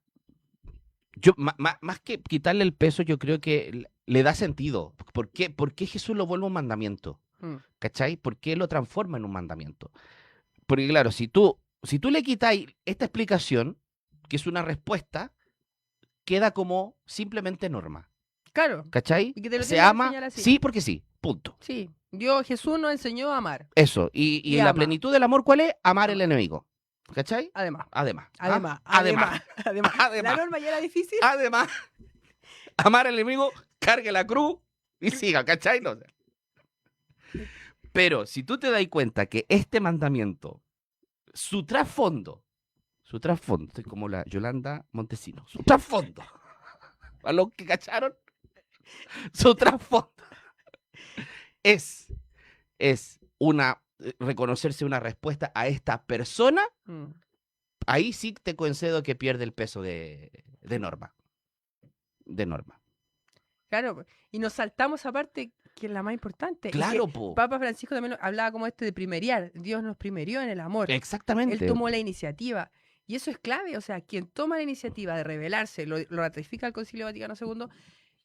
yo más que quitarle el peso, yo creo que le da sentido. ¿Por qué Jesús lo vuelve un mandamiento? Mm. ¿Cachai? ¿Por qué lo transforma en un mandamiento? Porque claro, si tú le quitáis esta explicación, que es una respuesta, queda como simplemente norma. Claro. ¿Cachai? Y que te lo Se tienen que ama, enseñar así. sí porque sí, punto. Sí. Jesús nos enseñó a amar. Eso. Y Y la ama. plenitud del amor, ¿cuál es? Amar al enemigo. ¿Cachai? Además. Además. ¿ah? Además. Además. Además. Además. La norma ya era difícil. Además, amar al enemigo, cargue la cruz y siga, ¿cachai? No sé. Pero si tú te das cuenta que este mandamiento, su trasfondo, estoy como la Yolanda Montesino, su trasfondo, a los que cacharon, su trasfondo es reconocerse una respuesta a esta persona. Mm. Ahí sí te concedo que pierde el peso de norma. De norma. Claro. Y nos saltamos aparte, que es la más importante. Y Claro, que po. Papa Francisco también hablaba como de primeriar. Dios nos primerió en el amor. Exactamente. Él tomó la iniciativa. Y eso es clave. O sea, quien toma la iniciativa de rebelarse, lo ratifica el Concilio Vaticano II,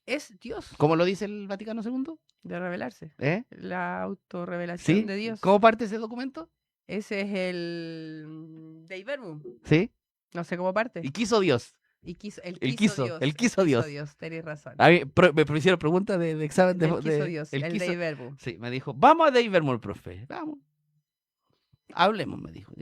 es Dios. ¿Cómo lo dice el Vaticano II? De rebelarse. ¿Eh? La autorrevelación ¿Sí? de Dios. ¿Cómo parte ese documento? Ese es el Dei Verbum. ¿Sí? No sé cómo parte. Y quiso Dios. Y quiso, Él quiso Dios. Tenés razón. A mí me hicieron preguntas de examen de... Él quiso de- Dios, él el quiso- Dei Verbum. Sí, me dijo, vamos a Dei Verbum, profe. Vamos. Hablemos, me dijo.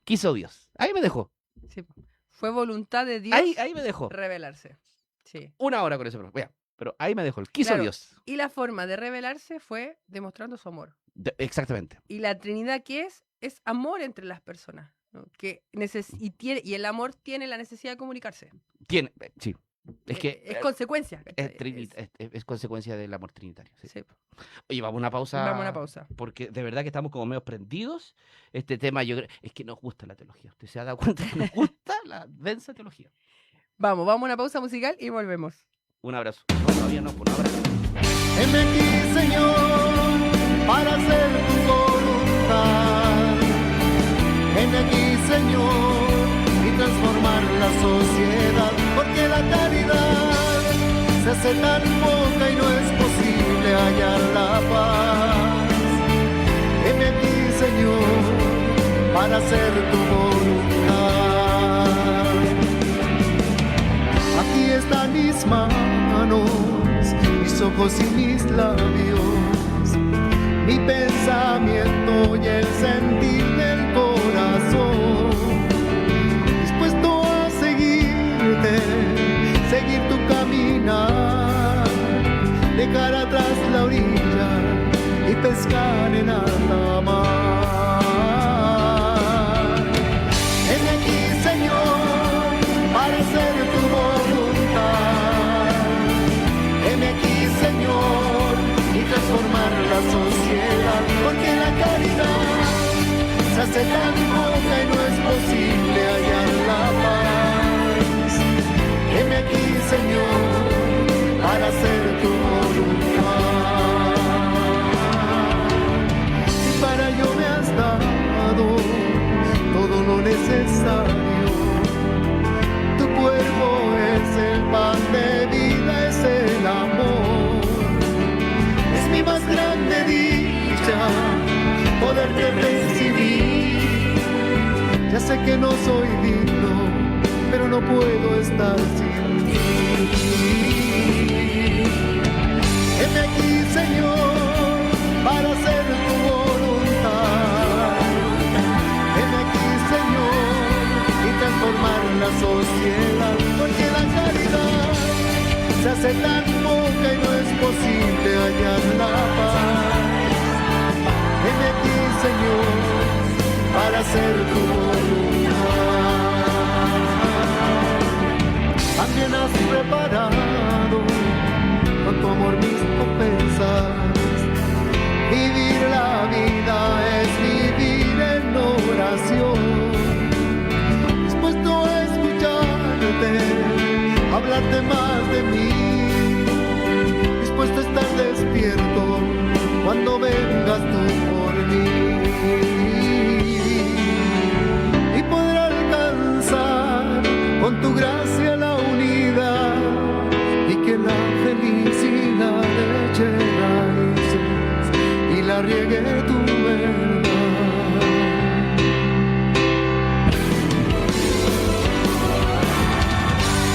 Quiso Dios. Ahí me dejó. Sí. Fue voluntad de Dios Ahí me dejó. revelarse. Sí. Una hora con ese profe. Vea, pero ahí me dejó. Quiso Claro. Dios. Y la forma de revelarse fue demostrando su amor. Exactamente. Y la Trinidad, ¿qué es amor entre las personas, ¿no? Y el amor tiene la necesidad de comunicarse. Tiene, sí. Es que es consecuencia. es, ¿cachai? es consecuencia del amor trinitario. Sí. Sí. Oye, vamos a una pausa. Vamos a una pausa. Porque de verdad que estamos como medio prendidos. Este tema, yo creo, es que nos gusta la teología. ¿Usted se ha dado cuenta que nos gusta la densa teología? Vamos a una pausa musical y volvemos. Un abrazo. No, todavía no, pues un abrazo. Heme aquí, Señor, para hacer tu voluntad. Heme aquí, Señor, y transformar la sociedad, porque la caridad se hace tan poca y no es posible hallar la paz. Heme aquí, Señor, para hacer tu voluntad. Aquí están mis manos, mis ojos y mis labios, mi pensamiento y el sentir del corazón. pescar en alta mar. Heme aquí, Señor, para hacer tu voluntad. Heme aquí, Señor, y transformar la sociedad, porque la caridad se hace tan poca y no es posible hallar la paz. Heme aquí, Señor, para hacer tu voluntad. Si para ello me has dado todo lo necesario, tu cuerpo es el pan de vida, es el amor. Es mi más grande dicha poderte recibir. Ya sé que no soy digno, pero no puedo estar sin ti. Heme aquí, Señor, para hacer tu voluntad. Heme aquí, Señor, y transformar la sociedad, porque la caridad se hace tan poca y no es posible hallar la paz. Heme aquí, Señor, para hacer tu voluntad. También has preparado con tu amor mis ofensas. Vivir la vida es vivir en oración, dispuesto a escucharte, hablarte más de mí, dispuesto a estar despierto cuando vengas tú por mí, y poder alcanzar con tu gracia la unidad, y que la felicidad eche raíces y la riegue tu verdad.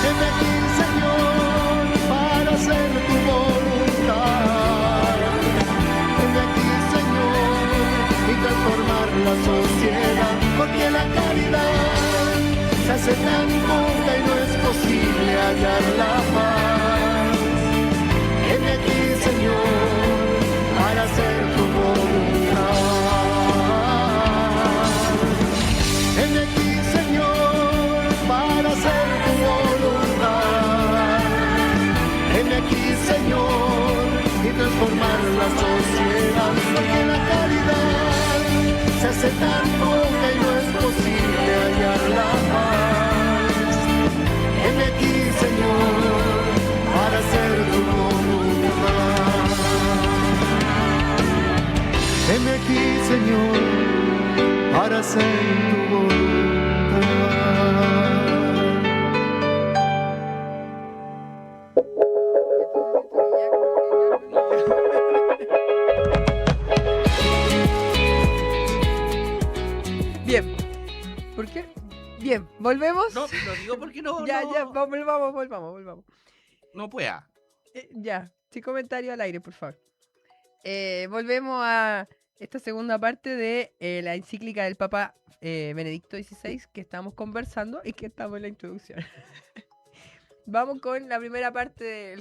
Heme aquí, Señor, para hacer tu voluntad. Heme aquí, Señor, y transformar la sociedad, porque la caridad se hace tan poca y no es posible hallar la paz. Heme aquí, Señor, para hacer tu voluntad. Heme aquí, Señor, para hacer tu voluntad. Heme aquí, Señor, y transformar la sociedad, porque la caridad se hace tan poca y no es posible hallar la paz. Heme aquí, Señor, para hacer tu voluntad. Heme aquí, Señor, para hacer tu voluntad. Bien. ¿Por qué? Bien, volvemos. No, lo digo porque no, Ya, no, ya, volvamos. no pueda. Ya, sin comentario al aire, por favor. Volvemos a esta segunda parte de la encíclica del Papa Benedicto XVI que estamos conversando y que estamos en la introducción. Vamos con la primera parte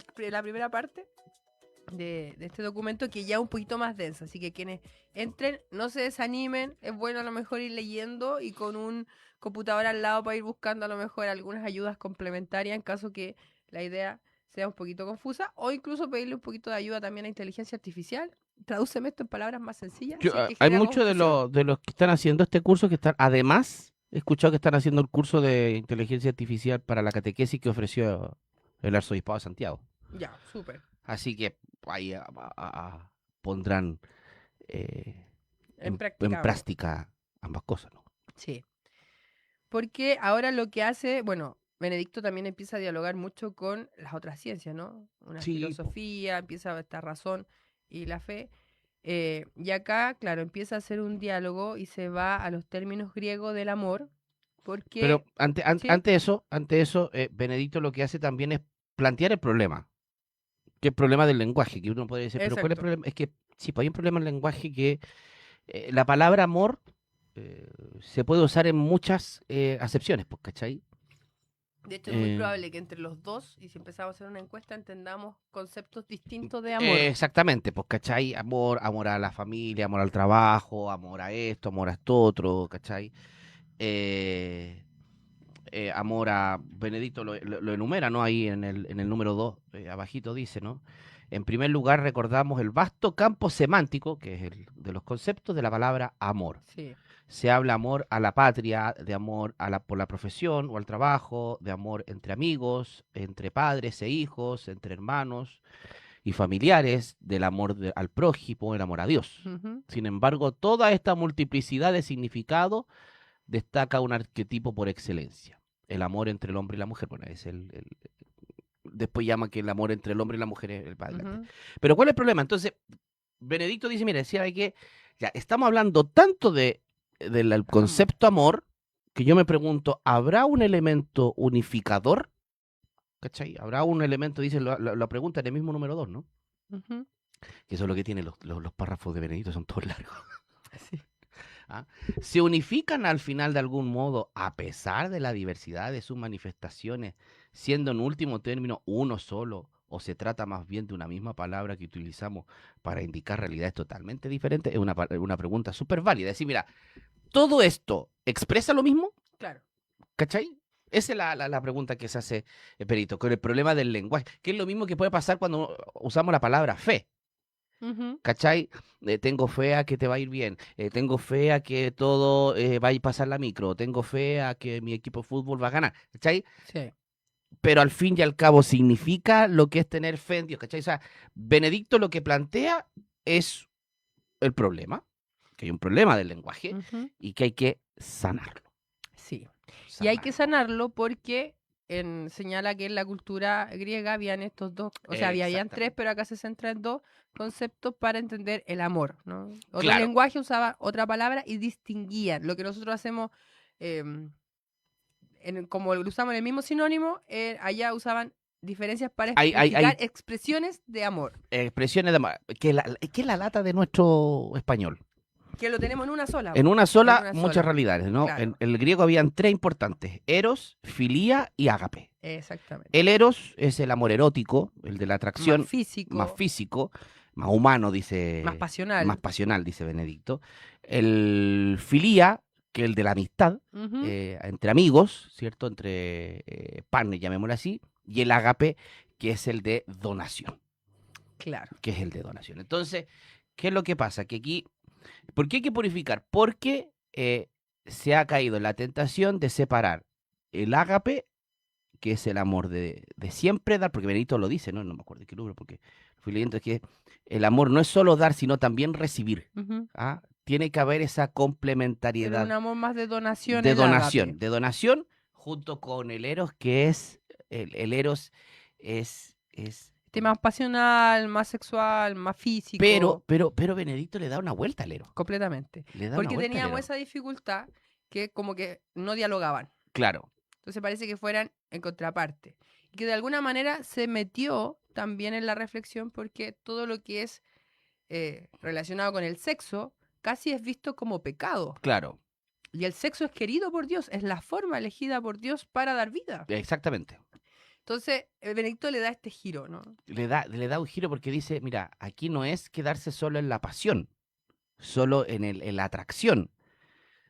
de este documento, que ya es un poquito más densa, así que quienes entren no se desanimen, es bueno a lo mejor ir leyendo y con un computador al lado para ir buscando a lo mejor algunas ayudas complementarias en caso que la idea sea un poquito confusa, o incluso pedirle un poquito de ayuda también a inteligencia artificial. Tradúceme esto en palabras más sencillas. Yo, si es que hay genera muchos confusión. de los que están haciendo este curso que están, además, he escuchado que están haciendo el curso de inteligencia artificial para la catequesis que ofreció el arzobispado de Santiago. Ya, súper. Así que ahí pondrán En en práctica. práctica ambas cosas, ¿no? Sí. Porque ahora lo que hace, bueno, Benedicto también empieza a dialogar mucho con las otras ciencias, ¿no? Una Sí, po. filosofía, empieza a ver esta razón y la fe. Y acá, claro, empieza a hacer un diálogo y se va a los términos griegos del amor, porque... Pero ¿sí? ante eso, Benedicto lo que hace también es plantear el problema, que es el problema del lenguaje, que uno puede decir, pero ¿cuál es el Exacto. problema? Es que sí, pues hay un problema en el lenguaje que la palabra amor se puede usar en muchas acepciones, pues, ¿cachai? De hecho, es muy probable que entre los dos, y si empezamos a hacer una encuesta, entendamos conceptos distintos de amor. Exactamente, pues, ¿cachai? Amor, amor a la familia, amor al trabajo, amor a esto, amor a esto otro, ¿cachai? Amor a Benedicto lo enumera, ¿no? Ahí en el número 2, abajito dice, ¿no? En primer lugar, recordamos el vasto campo semántico, que es el de los conceptos de la palabra amor. Sí. Se habla amor a la patria, de amor por la profesión o al trabajo, de amor entre amigos, entre padres e hijos, entre hermanos y familiares, del amor al prójimo, el amor a Dios. Ujú. Sin embargo, toda esta multiplicidad de significado destaca un arquetipo por excelencia, el amor entre el hombre y la mujer. Bueno, es después llama que el amor entre el hombre y la mujer es el padre. Ujú. Pero ¿cuál es el problema? Entonces, Benedicto dice, mira, decía que ya estamos hablando tanto del concepto amor, que yo me pregunto, ¿habrá un elemento unificador? ¿Cachai? ¿Habrá un elemento, dice la pregunta en el mismo número 2, ¿no? Ujú. Que eso es lo que tienen los párrafos de Benedicto, son todos largos. Sí. ¿Ah? ¿Se unifican al final de algún modo a pesar de la diversidad de sus manifestaciones, siendo en último término uno solo, o se trata más bien de una misma palabra que utilizamos para indicar realidades totalmente diferentes? Es una pregunta súper válida. Es decir, mira, ¿todo esto expresa lo mismo? Claro. ¿Cachai? Esa es la pregunta que se hace Perito, con el problema del lenguaje, que es lo mismo que puede pasar cuando usamos la palabra fe. Ujú. ¿Cachai? Tengo fe a que te va a ir bien, tengo fe a que todo va a pasar la micro, tengo fe a que mi equipo de fútbol va a ganar, ¿cachai? Sí. Pero al fin y al cabo significa lo que es tener fe en Dios, ¿cachai? O sea, Benedicto lo que plantea es el problema, que hay un problema del lenguaje Ujú. y que hay que sanarlo. Sí. Y hay que sanarlo porque señala que en la cultura griega habían estos dos, o sea, habían tres, Exactamente. pero acá se centra en dos conceptos para entender el amor, ¿no? Otro Claro. lenguaje usaba otra palabra y distinguían. Lo que nosotros hacemos, como lo usamos en el mismo sinónimo, allá usaban diferencias para Hay explicar expresiones de amor, expresiones de que es la lata de nuestro español. que lo tenemos en una sola. En una sola, en una muchas sola. realidades, ¿no? Claro. En el griego habían tres importantes: eros, filía y ágape. Exactamente. El eros es el amor erótico, el de la atracción, Más físico, más físico, más humano, dice. más pasional. Más pasional, dice Benedicto. El filía, que es el de la amistad, Ujú. entre amigos, ¿cierto? Entre partners, llamémoslo así. Y el ágape, que es el de donación. Claro. Que es el de donación. Entonces, ¿qué es lo que pasa? Que aquí, ¿por qué hay que purificar? Porque se ha caído en la tentación de separar el ágape, que es el amor de siempre dar, porque Benedicto lo dice, ¿no? No me acuerdo de qué libro, porque fui leyendo que el amor no es solo dar, sino también recibir. Ujú. ¿Ah? Tiene que haber esa Pero complementariedad un amor más de donación. de el donación, ágape. junto con el eros, que es, el eros es Más pasional, más sexual, más físico. pero Benedicto le da una vuelta al eros. Completamente. Le da Porque una vuelta al teníamos eros. esa dificultad que como que no dialogaban. Claro. Entonces parece que fueran en contraparte. Y que de alguna manera se metió también en la reflexión porque todo lo que es relacionado con el sexo casi es visto como pecado. Claro, Y el sexo es querido por Dios, es la forma elegida por Dios para dar vida. exactamente. Entonces, Benedicto le da este giro, ¿no? Le da un giro porque dice, mira, aquí no es quedarse solo en la pasión, solo en la atracción,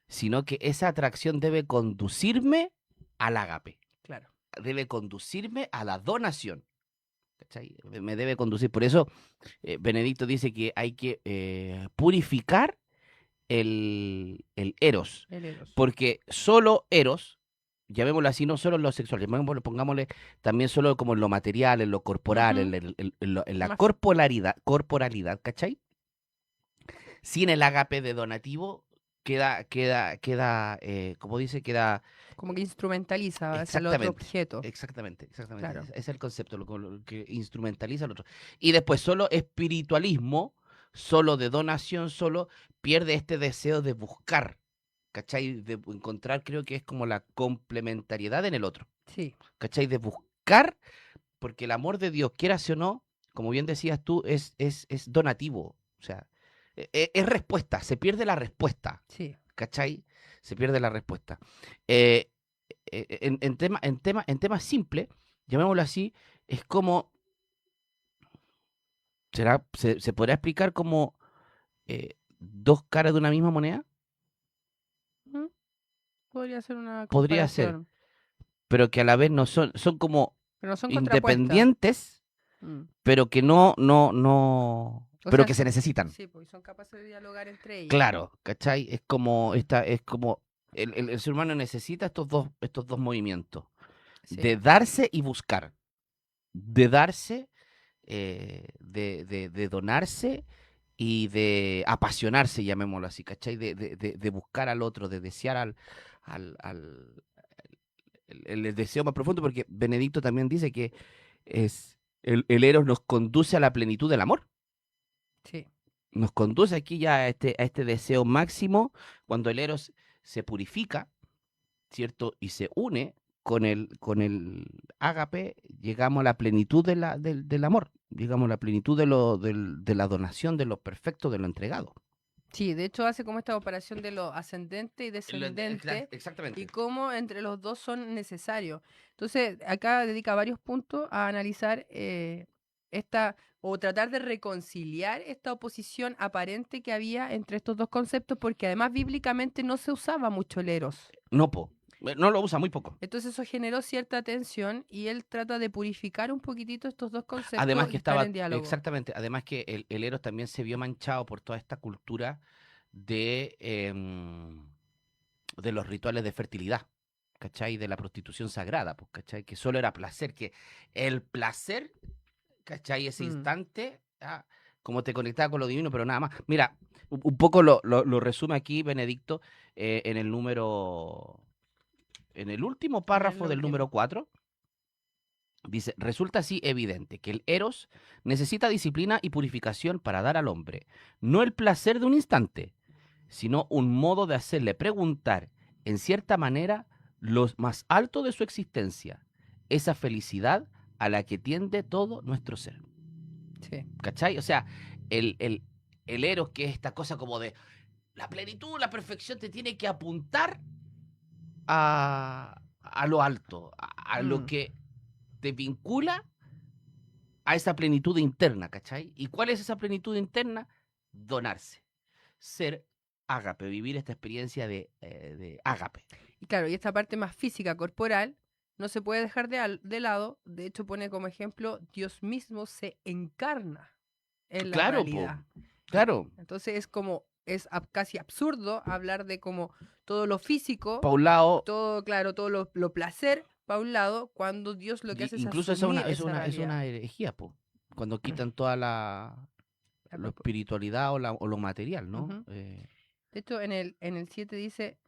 sino que esa atracción debe conducirme al ágape, Claro. debe conducirme a la donación. ¿Cachai? Me debe conducir. Por eso Benedicto dice que hay que purificar el eros, El eros. porque solo eros, llamémoslo así, no solo en lo sexual, pongámosle también solo como en lo material, en lo corporal, Ujú. en la Más- corporalidad, ¿cachai? Sin el ágape de donativo queda, como dice, queda Como que instrumentaliza hacia el otro exactamente, objeto. exactamente. Claro. Ese es el concepto, lo que instrumentaliza al otro. Y después solo espiritualismo, solo de donación, solo pierde este deseo de buscar, ¿cachai? De encontrar, creo que es como la complementariedad en el otro, Sí. ¿cachai? De buscar, porque el amor de Dios, quieras o no, como bien decías tú, es donativo, o sea, es respuesta, se pierde la respuesta, Sí. ¿cachai? Se pierde la respuesta. Eh, en tema simple, llamémoslo así, es como, se podrá explicar como dos caras de una misma moneda, ¿Mm? Podría ser una podría ser, comparación, pero que a la vez no son como pero no son contrapuestas. independientes, Mm. pero que O pero sea, que se necesitan. sí, porque son capaces de dialogar entre ellas. Claro, ¿cachai? Es como el ser humano necesita estos dos movimientos, Sí. de darse y buscar, de darse, de donarse y de apasionarse, llamémoslo así, ¿cachai? De buscar al otro, de desear al el deseo más profundo, porque Benedicto también dice que el Eros nos conduce a la plenitud del amor. Sí. Nos conduce aquí ya a este deseo máximo, cuando el Eros se purifica, ¿cierto? Y se une con el ágape, llegamos a la plenitud del amor, llegamos a la plenitud de la donación, de lo perfecto, de lo entregado. Sí, de hecho hace como esta operación de lo ascendente y descendente Exactamente. y cómo entre los dos son necesarios. Entonces, acá dedica varios puntos a analizar esta o tratar de reconciliar esta oposición aparente que había entre estos dos conceptos, porque además bíblicamente no se usaba mucho el eros. No lo usa muy poco. Entonces eso generó cierta tensión y él trata de purificar un poquitito estos dos conceptos Además y que estar estaba, en diálogo. exactamente, además que el Eros también se vio manchado por toda esta cultura de los rituales de fertilidad, ¿cachai? De la prostitución sagrada, pues, ¿cachai? Que solo era placer, que el placer, ¿cachai? Ese Mm. instante, como te conectaba con lo divino, pero nada más. Mira, un poco lo resume aquí Benedicto en el último párrafo del último. número 4. Dice, resulta así evidente que el Eros necesita disciplina y purificación para dar al hombre no el placer de un instante, sino un modo de hacerle preguntar, en cierta manera, lo más alto de su existencia, esa felicidad a la que tiende todo nuestro ser. Sí. ¿Cachai? O sea, el Eros, que es esta cosa como de la plenitud, la perfección, te tiene que apuntar a lo alto, a lo Mm. que te vincula a esa plenitud interna, ¿cachai? ¿Y cuál es esa plenitud interna? Donarse, ser ágape, vivir esta experiencia de ágape. Y claro, y esta parte más física, corporal, no se puede dejar de lado. De hecho, pone como ejemplo, Dios mismo se encarna en la Claro, realidad. Claro. Entonces es como, casi absurdo hablar de como todo lo físico, Pa' un lado, todo, claro, todo lo placer, para un lado, cuando Dios lo que hace incluso es esa asumir es esa una realidad. herejía, po. Cuando quitan toda la La espiritualidad o lo material, ¿no? Ujú. De hecho, en el 7 dice,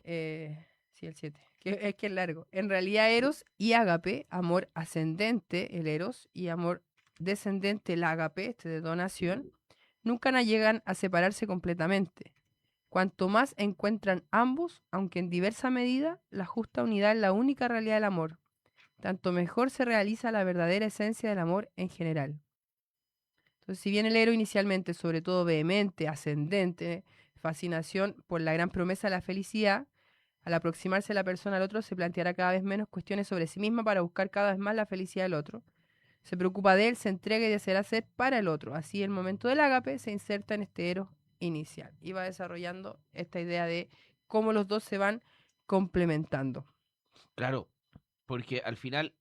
sí, el 7, que es largo. En realidad, Eros y Ágape, amor ascendente, el Eros, y amor descendente, el Ágape, de donación, nunca llegan a separarse completamente. Cuanto más encuentran ambos, aunque en diversa medida, la justa unidad es la única realidad del amor. Tanto mejor se realiza la verdadera esencia del amor en general. Entonces, si bien el héroe inicialmente, sobre todo vehemente, ascendente, fascinación por la gran promesa de la felicidad, al aproximarse la persona al otro se planteará cada vez menos cuestiones sobre sí misma para buscar cada vez más la felicidad del otro. Se preocupa de él, se entrega y deseará ser para el otro. Así el momento del ágape se inserta en este héroe inicial y va desarrollando esta idea de cómo los dos se van complementando. Claro, porque al final,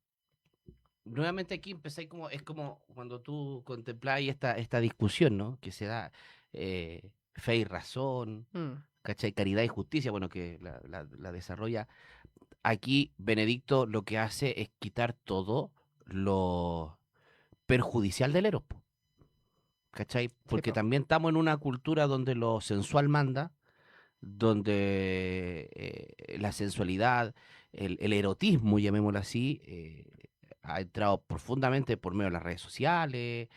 nuevamente aquí empezáis como, es como cuando tú contempláis esta discusión, ¿no? Que se da fe y razón, Mm, ¿cachai? Caridad y justicia, bueno, que la desarrolla. Aquí Benedicto lo que hace es quitar todo lo perjudicial del Eros, po, ¿cachai? Porque po. también estamos en una cultura donde lo sensual manda, donde la sensualidad, el erotismo, llamémoslo así, ha entrado profundamente por medio de las redes sociales,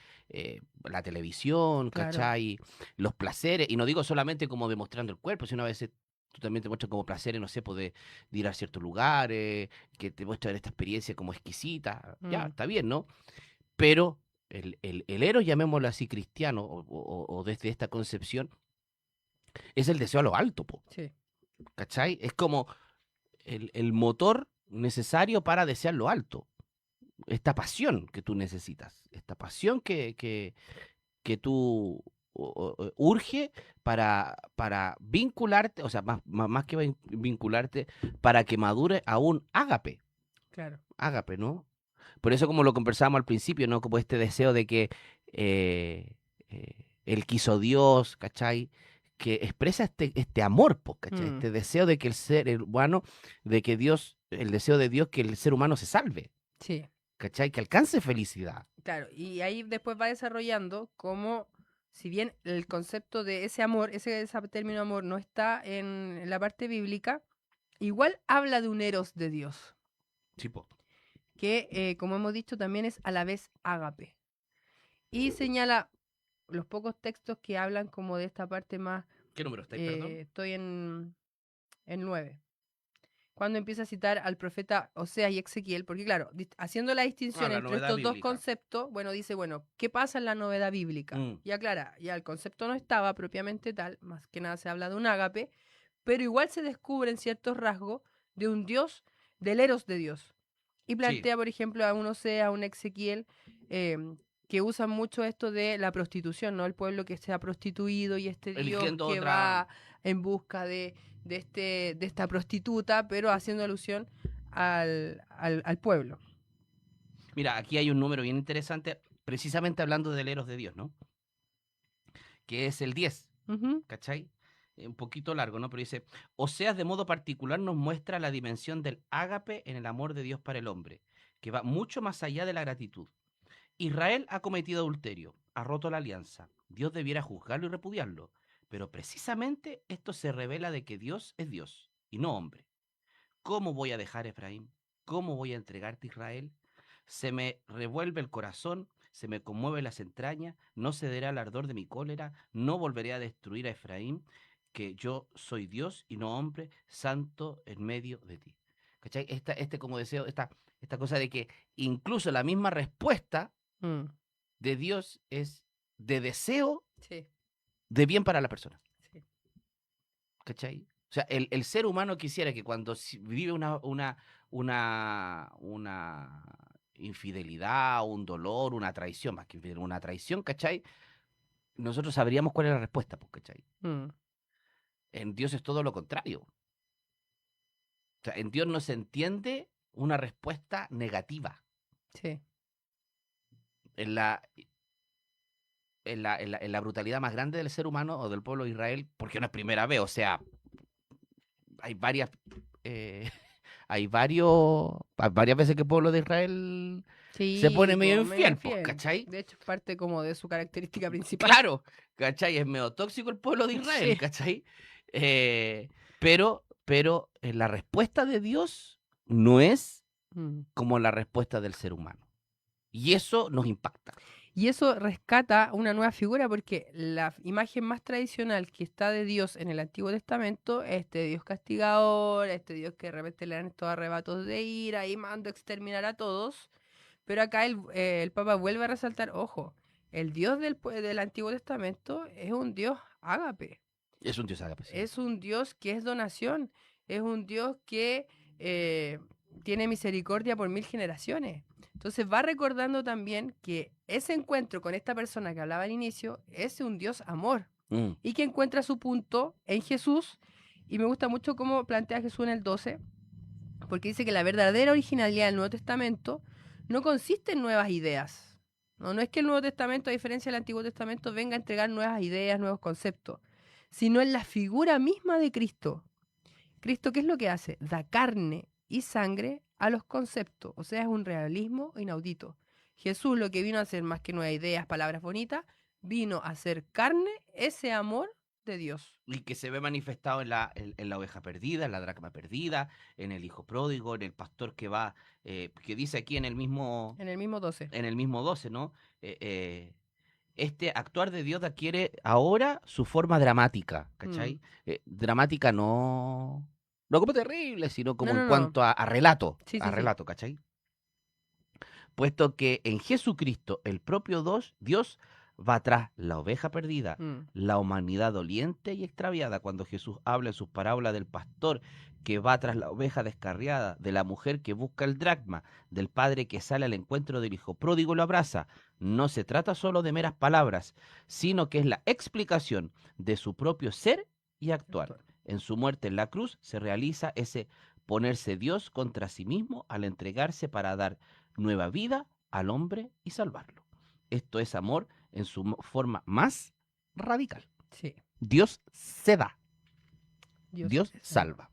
la televisión, Claro. ¿cachai? Los placeres, y no digo solamente como demostrando el cuerpo, sino a veces tú también te muestran como placeres, no sé, pues de ir a ciertos lugares, que te muestran esta experiencia como exquisita, ya, Mm. está bien, ¿no? Pero el héroe, llamémoslo así, cristiano, o desde esta concepción, es el deseo a lo alto, po, Sí. ¿cachai? Es como el motor necesario para desear lo alto. Esta pasión que tú necesitas, esta pasión que tú urge para vincularte, o sea, más que vincularte, para que madure a un ágape, Claro. ¿no? Por eso, como lo conversábamos al principio, ¿no? Como este deseo de que él quiso Dios, ¿cachai? Que expresa este amor, po, ¿cachai? Mm. Este deseo de que el humano, de que Dios, el deseo de Dios que el ser humano se salve, Sí. ¿cachai? Que alcance felicidad. Claro, y ahí después va desarrollando cómo, si bien el concepto de ese amor, ese término amor no está en la parte bíblica, igual habla de un eros de Dios, Sí, po. que como hemos dicho también es a la vez ágape. Y señala los pocos textos que hablan como de esta parte más, ¿Qué número estáis, perdón? estoy en 9. Cuando empieza a citar al profeta Oseas y Ezequiel, porque claro, haciendo la distinción la entre novedad estos dos bíblica. conceptos, bueno, dice, bueno, ¿qué pasa en la novedad bíblica? Mm. Y aclara, ya el concepto no estaba propiamente tal, más que nada se habla de un ágape, pero igual se descubren ciertos rasgos de un Dios, del eros de Dios. Y plantea, por ejemplo, a un Oseas, a un Ezequiel, que usan mucho esto de la prostitución, ¿no? El pueblo que se ha prostituido y este Dios Eligiendo que otra- va en busca de esta prostituta, pero haciendo alusión al pueblo. Mira, aquí hay un número bien interesante, precisamente hablando del eros de Dios, ¿no? Que es el 10, Ujú. ¿cachai? Un poquito largo, ¿no? Pero dice, Oseas de modo particular nos muestra la dimensión del ágape en el amor de Dios para el hombre, que va mucho más allá de la gratitud. Israel ha cometido adulterio, ha roto la alianza. Dios debiera juzgarlo y repudiarlo, pero precisamente esto se revela de que Dios es Dios y no hombre. ¿Cómo voy a dejar a Efraín? ¿Cómo voy a entregarte, Israel? Se me revuelve el corazón, se me conmueve las entrañas, no cederá al ardor de mi cólera, no volveré a destruir a Efraín, que yo soy Dios y no hombre, santo en medio de ti. ¿Cachai? Este como deseo, esta cosa de que incluso la misma respuesta Mm, de Dios es de deseo sí, de bien para la persona. sí. ¿Cachai? O sea, el ser humano quisiera que cuando vive una infidelidad, un dolor, una traición, más que una traición, ¿cachai? Nosotros sabríamos cuál es la respuesta, pues, ¿cachai? Mm, En Dios es todo lo contrario. O sea, en Dios no se entiende una respuesta negativa. sí. En la brutalidad más grande del ser humano o del pueblo de Israel, porque no es primera vez, o sea, hay varias varias veces que el pueblo de Israel Sí, se pone medio po, infiel, pues, ¿cachai? De hecho, es parte como de su característica principal. Claro, ¿cachai? Es medio tóxico el pueblo de Israel, Sí. ¿cachai? Pero la respuesta de Dios no es Mm. como la respuesta del ser humano. Y eso nos impacta. Y eso rescata una nueva figura porque la imagen más tradicional que está de Dios en el Antiguo Testamento es este Dios castigador, este Dios que de repente le dan estos arrebatos de ira y manda a exterminar a todos. Pero acá el Papa vuelve a resaltar, ojo, el Dios del Antiguo Testamento es un Dios ágape, Es un Dios ágape, sí. es un Dios que es donación, es un Dios que tiene misericordia por 1000 generaciones. Entonces va recordando también que ese encuentro con esta persona que hablaba al inicio es un Dios amor Mm, y que encuentra su punto en Jesús. Y me gusta mucho cómo plantea Jesús en el 12, porque dice que la verdadera originalidad del Nuevo Testamento no consiste en nuevas ideas. No es que el Nuevo Testamento, a diferencia del Antiguo Testamento, venga a entregar nuevas ideas, nuevos conceptos, sino en la figura misma de Cristo. Cristo, ¿qué es lo que hace? Da carne y sangre a los conceptos, o sea, es un realismo inaudito. Jesús lo que vino a hacer más que nuevas ideas, palabras bonitas, vino a hacer carne ese amor de Dios. Y que se ve manifestado en la oveja perdida, en la dracma perdida, en el hijo pródigo, en el pastor que va, que dice aquí en el mismo En el mismo 12. 12, ¿no? Este actuar de Dios adquiere ahora su forma dramática, ¿cachai? Dramática no como terrible, sino como No, en no. cuanto a relato, Sí, a sí, sí. relato, ¿cachai? Puesto que en Jesucristo, el propio Dios va tras la oveja perdida, Mm. la humanidad doliente y extraviada. Cuando Jesús habla en sus parábolas del pastor que va tras la oveja descarriada, de la mujer que busca el dracma, del padre que sale al encuentro del hijo pródigo y lo abraza, no se trata solo de meras palabras, sino que es la explicación de su propio ser y actuar. En su muerte en la cruz se realiza ese ponerse Dios contra sí mismo al entregarse para dar nueva vida al hombre y salvarlo. Esto es amor en su forma más radical. Sí. Dios se da, Dios te salva.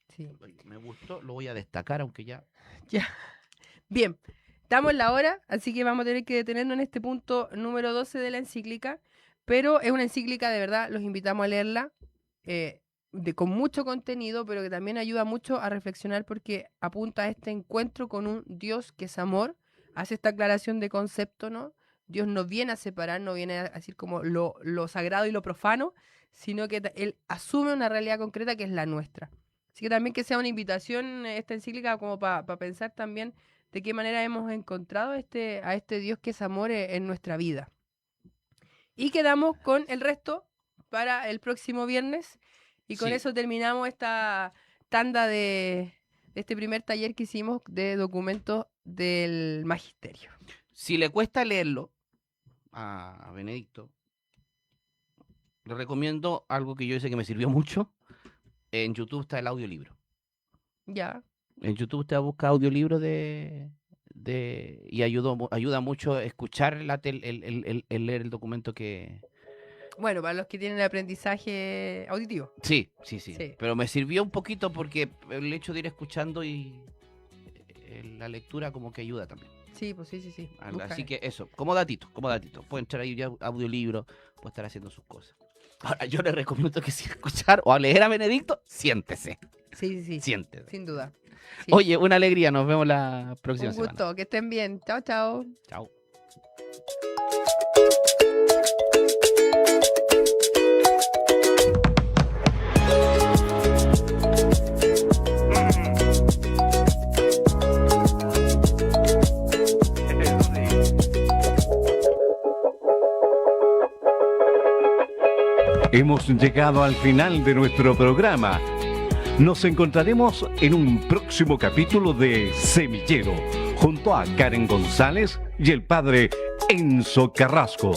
Sí. Oye, me gustó, lo voy a destacar, aunque ya... Ya. Bien, estamos en la hora, así que vamos a tener que detenernos en este punto número 12 de la encíclica, pero es una encíclica de verdad, los invitamos a leerla, con mucho contenido, pero que también ayuda mucho a reflexionar porque apunta a este encuentro con un Dios que es amor, hace esta aclaración de concepto, ¿no? Dios no viene a separar, no viene a decir como lo sagrado y lo profano, sino que Él asume una realidad concreta que es la nuestra. Así que también que sea una invitación esta encíclica como para pensar también de qué manera hemos encontrado a este Dios que es amor en nuestra vida. Y quedamos con el resto para el próximo viernes. Y con Sí. eso terminamos esta tanda de este primer taller que hicimos de documentos del magisterio. Si le cuesta leerlo a Benedicto, le recomiendo algo que yo sé que me sirvió mucho. En YouTube está el audiolibro. Ya. En YouTube usted busca audiolibro y ayuda mucho a escuchar el leer el documento que... Bueno, para los que tienen aprendizaje auditivo. Sí. Sí. Pero me sirvió un poquito porque el hecho de ir escuchando y la lectura como que ayuda también. Sí, pues sí. Así Búscale. que eso, como datito. Puede entrar ahí ya audiolibro, puede estar haciendo sus cosas. Ahora, yo le recomiendo que si escuchar o a leer a Benedicto, siéntese. Sí. Siéntese. Sin duda. Sí. Oye, una alegría. Nos vemos la próxima Un semana. gusto, que estén bien. Chao, chao. Chao. Hemos llegado al final de nuestro programa. Nos encontraremos en un próximo capítulo de Semillero, junto a Karen González y el padre Enzo Carrasco.